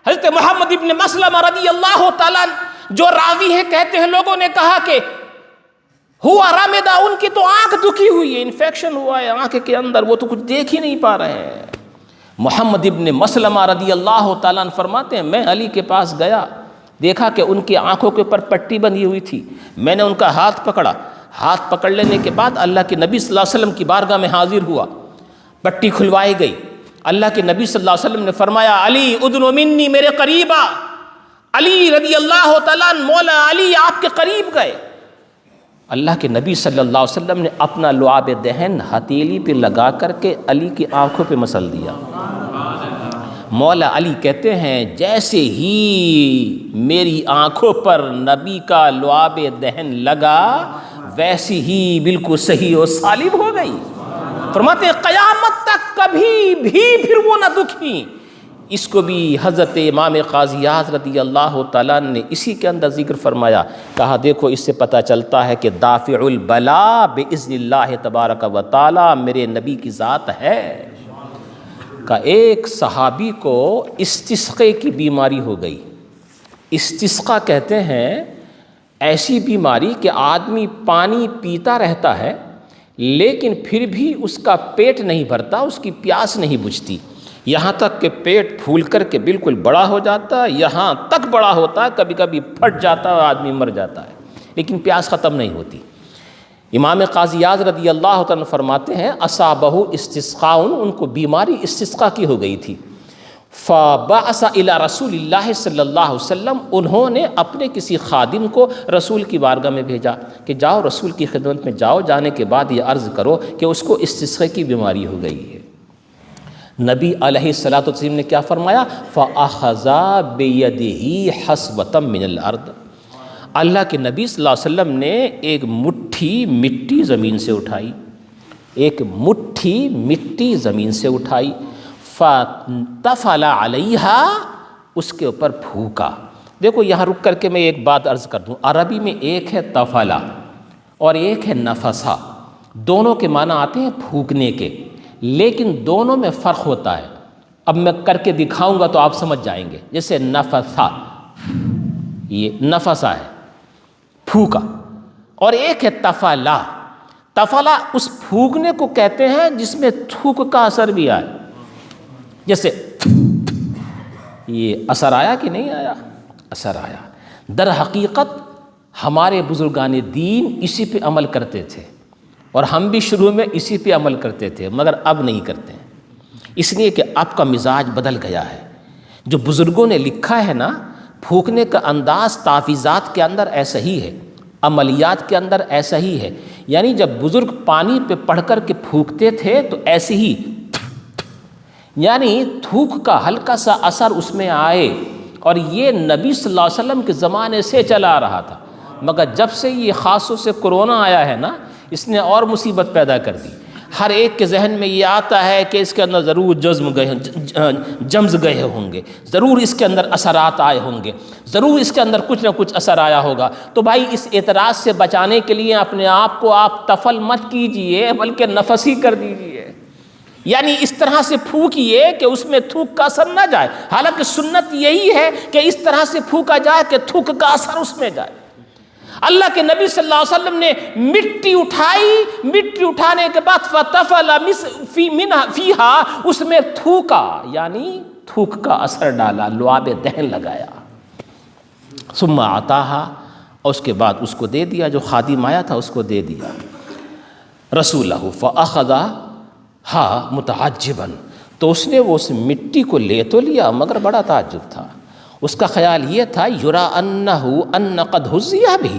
حضرت محمد ابن مسلمہ رضی اللہ تعالیٰ جو راوی ہے کہتے ہیں لوگوں نے کہا کہ ہوا رامدہ، ان کی تو آنکھ دکھی ہوئی ہے، انفیکشن ہوا ہے آنکھ کے اندر، وہ تو کچھ دیکھ ہی نہیں پا رہے ہیں۔ محمد ابن مسلمہ رضی اللہ تعالیٰ عنہ فرماتے ہیں میں علی کے پاس گیا، دیکھا کہ ان کی آنکھوں کے اوپر پٹی بندھی ہوئی تھی، میں نے ان کا ہاتھ پکڑا، ہاتھ پکڑ لینے کے بعد اللہ کے نبی صلی اللہ علیہ وسلم کی بارگاہ میں حاضر ہوا، پٹی کھلوائی گئی۔ اللہ کے نبی صلی اللہ علیہ وسلم نے فرمایا علی ادنو منی، میرے قریب آ۔ علی رضی اللہ تعالیٰ عنہ مولا علی آپ کے قریب گئے۔ اللہ کے نبی صلی اللہ علیہ وسلم نے اپنا لعاب دہن ہتھیلی پہ لگا کر کے علی کی آنکھوں پہ مسل دیا۔ مولا علی کہتے ہیں جیسے ہی میری آنکھوں پر نبی کا لعاب دہن لگا ویسی ہی بالکل صحیح و سالم ہو گئی۔ فرماتے ہیں قیامت تک کبھی بھی پھر وہ نہ دکھی۔ اس کو بھی حضرت امام قاضی اعظم رضی اللہ تعالیٰ نے اسی کے اندر ذکر فرمایا، کہا دیکھو اس سے پتہ چلتا ہے کہ دافع البلا باذن اللہ تبارک و تعالیٰ میرے نبی کی ذات ہے۔ کہ ایک صحابی کو استسقے کی بیماری ہو گئی۔ استسقا کہتے ہیں ایسی بیماری کہ آدمی پانی پیتا رہتا ہے لیکن پھر بھی اس کا پیٹ نہیں بھرتا، اس کی پیاس نہیں بجھتی، یہاں تک کہ پیٹ پھول کر کے بالکل بڑا ہو جاتا ہے، یہاں تک بڑا ہوتا ہے کبھی کبھی پھٹ جاتا ہے، آدمی مر جاتا ہے، لیکن پیاس ختم نہیں ہوتی۔ امام قاضی اعظم رضی اللہ عنہ فرماتے ہیں اصابہ استسقاء، ان کو بیماری استسقاء کی ہو گئی تھی۔ فبعث الی رسول اللہ صلی اللہ علیہ وسلم، انہوں نے اپنے کسی خادم کو رسول کی بارگاہ میں بھیجا کہ جاؤ رسول کی خدمت میں جاؤ، جانے کے بعد یہ عرض کرو کہ اس کو استسقاء کی بیماری ہو گئی ہے۔ نبی علیہ الصلوۃ والسلام نے کیا فرمایا؟ فَأَخَذَا بِيَدِهِ حَسْبَةً مِّنَ الْأَرْضِ، اللہ کے نبی صلی اللہ علیہ وسلم نے ایک مٹھی مٹی زمین سے اٹھائی، ایک مٹھی مٹی زمین سے اٹھائی، فَتَفَلَ عَلَيْهَا، اس کے اوپر پھونکا۔ دیکھو یہاں رک کر کے میں ایک بات عرض کر دوں، عربی میں ایک ہے تفلا اور ایک ہے نفسا، دونوں کے معنی آتے ہیں پھونکنے کے، لیکن دونوں میں فرق ہوتا ہے۔ اب میں کر کے دکھاؤں گا تو آپ سمجھ جائیں گے۔ جیسے نفسا، یہ نفسا ہے پھونکا، اور ایک ہے تفلا۔ تفلا اس پھونکنے کو کہتے ہیں جس میں تھوک کا اثر بھی آئے. جیسے یہ اثر آیا کہ نہیں آیا؟ اثر آیا. در حقیقت ہمارے بزرگان دین اسی پہ عمل کرتے تھے، اور ہم بھی شروع میں اسی پہ عمل کرتے تھے، مگر اب نہیں کرتے ہیں، اس لیے کہ اب کا مزاج بدل گیا ہے. جو بزرگوں نے لکھا ہے نا، پھونکنے کا انداز تحفیظات کے اندر ایسا ہی ہے، عملیات کے اندر ایسا ہی ہے. یعنی جب بزرگ پانی پہ پڑھ کر کے پھونکتے تھے تو ایسے ہی، یعنی تھوک کا ہلکا سا اثر اس میں آئے. اور یہ نبی صلی اللہ علیہ وسلم کے زمانے سے چلا آ رہا تھا، مگر جب سے یہ خاصوں سے کرونا آیا ہے نا، اس نے اور مصیبت پیدا کر دی. ہر ایک کے ذہن میں یہ آتا ہے کہ اس کے اندر ضرور جمز گئے ہوں گے، ضرور اس کے اندر اثرات آئے ہوں گے، ضرور اس کے اندر کچھ نہ کچھ اثر آیا ہوگا. تو بھائی اس اعتراض سے بچانے کے لیے اپنے آپ کو آپ تفل مت کیجئے، بلکہ نفس ہی کر دیجئے. یعنی اس طرح سے پھونکیے کہ اس میں تھوک کا اثر نہ جائے. حالانکہ سنت یہی ہے کہ اس طرح سے پھونکا جائے کہ تھوک کا اثر اس میں جائے. اللہ کے نبی صلی اللہ علیہ وسلم نے مٹی اٹھائی، مٹی اٹھانے کے بعد فَتَفَلَ فِيهَا، اس میں تھوکا، یعنی تھوک کا اثر ڈالا، لعاب دہن لگایا. ثم عطاها، اور اس کے بعد اس کو دے دیا، جو خادم آیا تھا اس کو دے دیا. رسولہ فَأَخَذَهَا مُتَعَجِّبًا، تو اس نے وہ اس مٹی کو لے تو لیا، مگر بڑا تعجب تھا. اس کا خیال یہ تھا یرا انہو ان قد حزیہ بھی،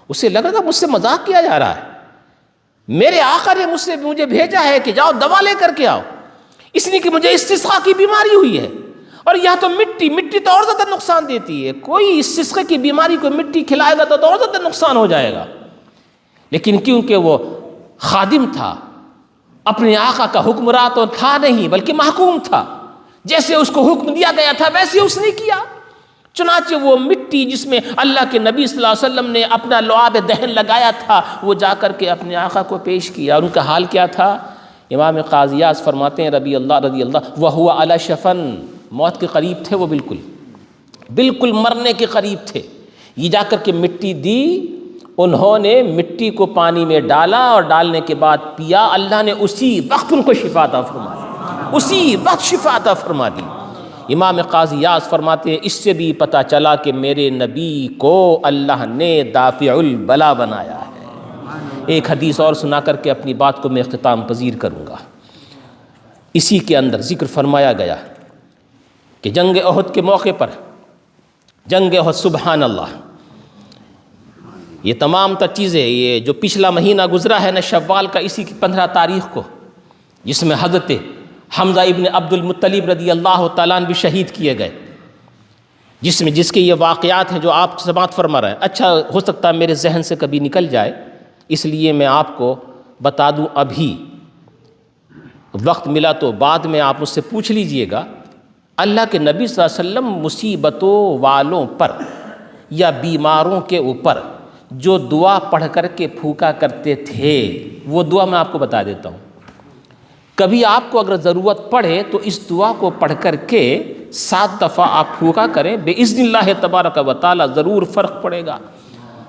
اسے لگ رہا تھا مجھ سے مذاق کیا جا رہا ہے، میرے آقا نے مجھے بھیجا ہے کہ جاؤ دوا لے کر کے آؤ، اس لیے کہ مجھے استسقاء کی بیماری ہوئی ہے. اور یہاں تو مٹی تو اور زیادہ نقصان دیتی ہے، کوئی استسقاء کی بیماری کو مٹی کھلائے گا تو اور زیادہ نقصان ہو جائے گا. لیکن کیونکہ وہ خادم تھا، اپنے آقا کا حکمراں تو تھا نہیں بلکہ محکوم تھا، جیسے اس کو حکم دیا گیا تھا ویسے اس نے کیا. چنانچہ وہ مٹی جس میں اللہ کے نبی صلی اللہ علیہ وسلم نے اپنا لعاب دہن لگایا تھا، وہ جا کر کے اپنے آقا کو پیش کیا. اور ان کا حال کیا تھا؟ امام قاضی اعظم فرماتے ہیں رضی اللہ وَهُوَ عَلَى شَفَن، موت کے قریب تھے وہ، بالکل مرنے کے قریب تھے. یہ جا کر کے مٹی دی، انہوں نے مٹی کو پانی میں ڈالا اور ڈالنے کے بعد پیا. اللہ نے اسی وقت ان کو شفا عطا فرما دی، اسی وقت شفا عطا فرما دی. امام قاضی اعظم فرماتے ہیں اس سے بھی پتہ چلا کہ میرے نبی کو اللہ نے دافع البلا بنایا ہے. ایک حدیث اور سنا کر کے اپنی بات کو میں اختتام پذیر کروں گا. اسی کے اندر ذکر فرمایا گیا کہ جنگ احد کے موقع پر، جنگ احد، سبحان اللہ، یہ تمام تر چیزیں، یہ جو پچھلا مہینہ گزرا ہے نا شوال کا، اسی کی 15 تاریخ کو، جس میں حضرت حمزہ ابن عبد المطلب رضی اللہ تعالیٰ عنہ بھی شہید کیے گئے، جس کے یہ واقعات ہیں جو آپ سماعت فرما رہے ہیں. اچھا ہو سکتا ہے میرے ذہن سے کبھی نکل جائے، اس لیے میں آپ کو بتا دوں. ابھی وقت ملا تو بعد میں آپ مجھ سے پوچھ لیجئے گا. اللہ کے نبی صلی اللہ علیہ وسلم مصیبتوں والوں پر یا بیماروں کے اوپر جو دعا پڑھ کر کے پھونکا کرتے تھے، وہ دعا میں آپ کو بتا دیتا ہوں. کبھی آپ کو اگر ضرورت پڑے تو اس دعا کو پڑھ کر کے 7 دفعہ آپ پھونکا کریں، بے اذن اللہ تبارک و تعالی ضرور فرق پڑے گا.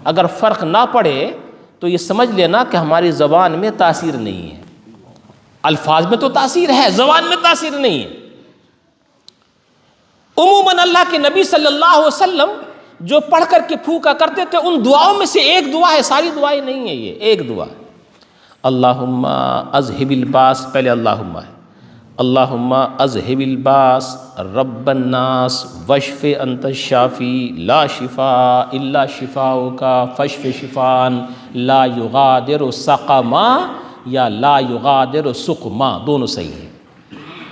اگر فرق نہ پڑے تو یہ سمجھ لینا کہ ہماری زبان میں تاثیر نہیں ہے. الفاظ میں تو تاثیر ہے، زبان میں تاثیر نہیں ہے. عموماً اللہ کے نبی صلی اللہ علیہ وسلم جو پڑھ کر کے پھونکا کرتے تھے ان دعاؤں میں سے ایک دعا ہے، ساری دعائیں نہیں ہے، یہ ایک دعا ہے. اللہم اذہب الباس، پہلے اللہم ہے، اللہم اذہب الباس رب الناس واشف انت الشافی لا شفاء الا شفاؤک فاشف شفاء لا یغادر سقما یا لا یغادر سقما، دونوں صحیح ہیں.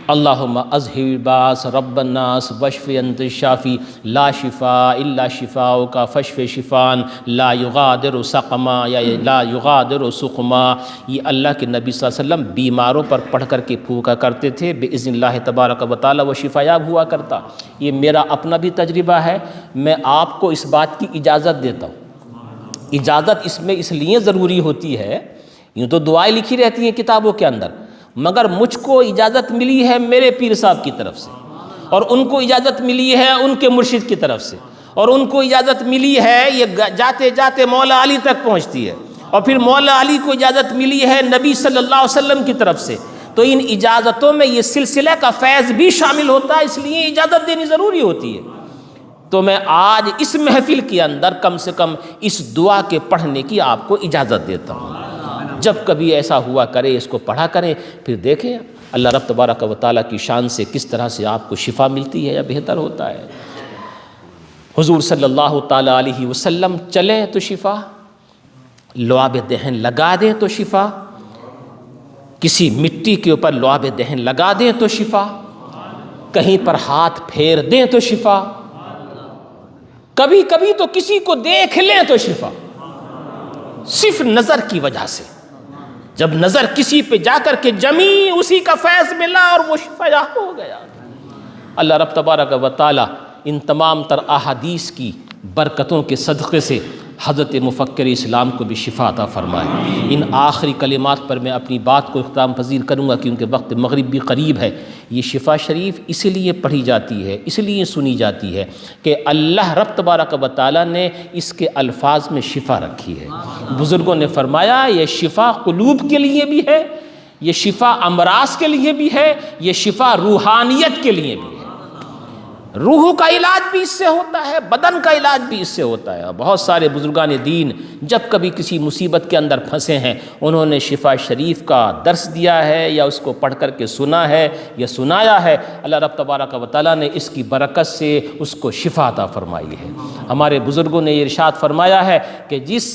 اللہم اذہب الباس رب الناس واشف انت الشافی لا شفاء الا شفاؤک فاشف شفاء لا یغادر سقما یا لا یغادر سقما. یہ اللہ کے نبی صلی اللہ علیہ وسلم بیماروں پر پڑھ کر کے پھونکا کرتے تھے، باذن اللہ تبارک و تعالی وہ شفا یاب ہوا کرتا. یہ میرا اپنا بھی تجربہ ہے، میں آپ کو اس بات کی اجازت دیتا ہوں. اجازت اس میں اس لیے ضروری ہوتی ہے، یوں تو دعائیں لکھی رہتی ہیں کتابوں کے اندر، مگر مجھ کو اجازت ملی ہے میرے پیر صاحب کی طرف سے، اور ان کو اجازت ملی ہے ان کے مرشد کی طرف سے، اور ان کو اجازت ملی ہے، یہ جاتے جاتے مولا علی تک پہنچتی ہے، اور پھر مولا علی کو اجازت ملی ہے نبی صلی اللہ علیہ وسلم کی طرف سے، تو ان اجازتوں میں یہ سلسلہ کا فیض بھی شامل ہوتا ہے، اس لیے اجازت دینی ضروری ہوتی ہے۔ تو میں آج اس محفل کے اندر کم سے کم اس دعا کے پڑھنے کی آپ کو اجازت دیتا ہوں۔ جب کبھی ایسا ہوا کرے اس کو پڑھا کریں، پھر دیکھیں اللہ رب تبارک و تعالیٰ کی شان سے کس طرح سے آپ کو شفا ملتی ہے یا بہتر ہوتا ہے۔ حضور صلی اللہ تعالیٰ علیہ وسلم چلیں تو شفا، لعاب دہن لگا دیں تو شفا، کسی مٹی کے اوپر لعاب دہن لگا دیں تو شفا، کہیں پر ہاتھ پھیر دیں تو شفا، کبھی کبھی تو کسی کو دیکھ لیں تو شفا، صرف نظر کی وجہ سے۔ جب نظر کسی پہ جا کر کے جمی، اسی کا فیض ملا اور وہ شفا ہو گیا۔ اللہ رب تبارک و تعالی ان تمام تر احادیث کی برکتوں کے صدقے سے حضرت مفکر اسلام کو بھی شفا عطا فرمائے۔ ان آخری کلمات پر میں اپنی بات کو اختتام پذیر کروں گا کیونکہ وقت مغرب بھی قریب ہے۔ یہ شفا شریف اس لیے پڑھی جاتی ہے، اس لیے سنی جاتی ہے کہ اللہ رب تبارک و تعالیٰ نے اس کے الفاظ میں شفا رکھی ہے۔ بزرگوں نے فرمایا یہ شفا قلوب کے لیے بھی ہے، یہ شفا امراض کے لیے بھی ہے، یہ شفا روحانیت کے لیے بھی ہے۔ روح کا علاج بھی اس سے ہوتا ہے، بدن کا علاج بھی اس سے ہوتا ہے۔ بہت سارے بزرگان دین جب کبھی کسی مصیبت کے اندر پھنسے ہیں، انہوں نے شفا شریف کا درس دیا ہے یا اس کو پڑھ کر کے سنا ہے یا سنایا ہے۔ اللہ رب تبارک و تعالیٰ نے اس کی برکت سے اس کو شفا عطا فرمائی ہے۔ ہمارے بزرگوں نے یہ ارشاد فرمایا ہے کہ جس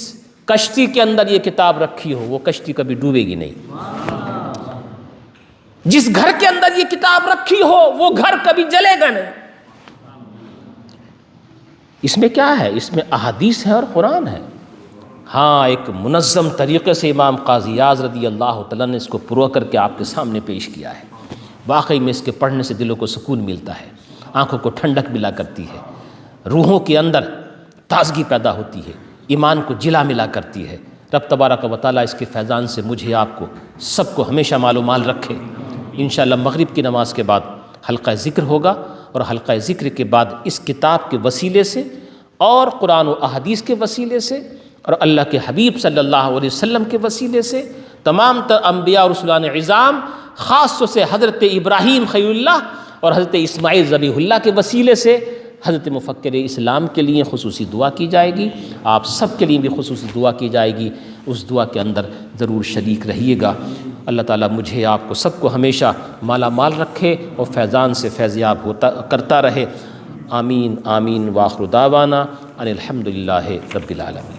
کشتی کے اندر یہ کتاب رکھی ہو وہ کشتی کبھی ڈوبے گی نہیں، جس گھر کے اندر یہ کتاب رکھی ہو وہ گھر کبھی جلے گا نہیں۔ اس میں کیا ہے؟ اس میں احادیث ہے اور قرآن ہے۔ ہاں ایک منظم طریقے سے امام قاضی اعظم رضی اللہ تعالیٰ نے اس کو پرو کر کے آپ کے سامنے پیش کیا ہے۔ واقعی میں اس کے پڑھنے سے دلوں کو سکون ملتا ہے، آنکھوں کو ٹھنڈک ملا کرتی ہے، روحوں کے اندر تازگی پیدا ہوتی ہے، ایمان کو جلا ملا کرتی ہے۔ رب تبارک و تعالیٰ اس کے فیضان سے مجھے آپ کو سب کو ہمیشہ مال و مال رکھے۔ انشاءاللہ مغرب کی نماز کے بعد حلقہ ذکر ہوگا، اور حلقہ ذکر کے بعد اس کتاب کے وسیلے سے اور قرآن و احادیث کے وسیلے سے اور اللہ کے حبیب صلی اللہ علیہ وسلم کے وسیلے سے تمام تر انبیاء اور رسولان عظام، خاص طور سے حضرت ابراہیم خلیل اللہ اور حضرت اسماعیل ذبیح اللہ کے وسیلے سے حضرت مفکر اسلام کے لیے خصوصی دعا کی جائے گی، آپ سب کے لیے بھی خصوصی دعا کی جائے گی۔ اس دعا کے اندر ضرور شریک رہیے گا۔ اللہ تعالیٰ مجھے آپ کو سب کو ہمیشہ مالا مال رکھے اور فیضان سے فیضیاب کرتا رہے۔ آمین آمین۔ وآخر دعوانا ان الحمد للہ رب العالمین۔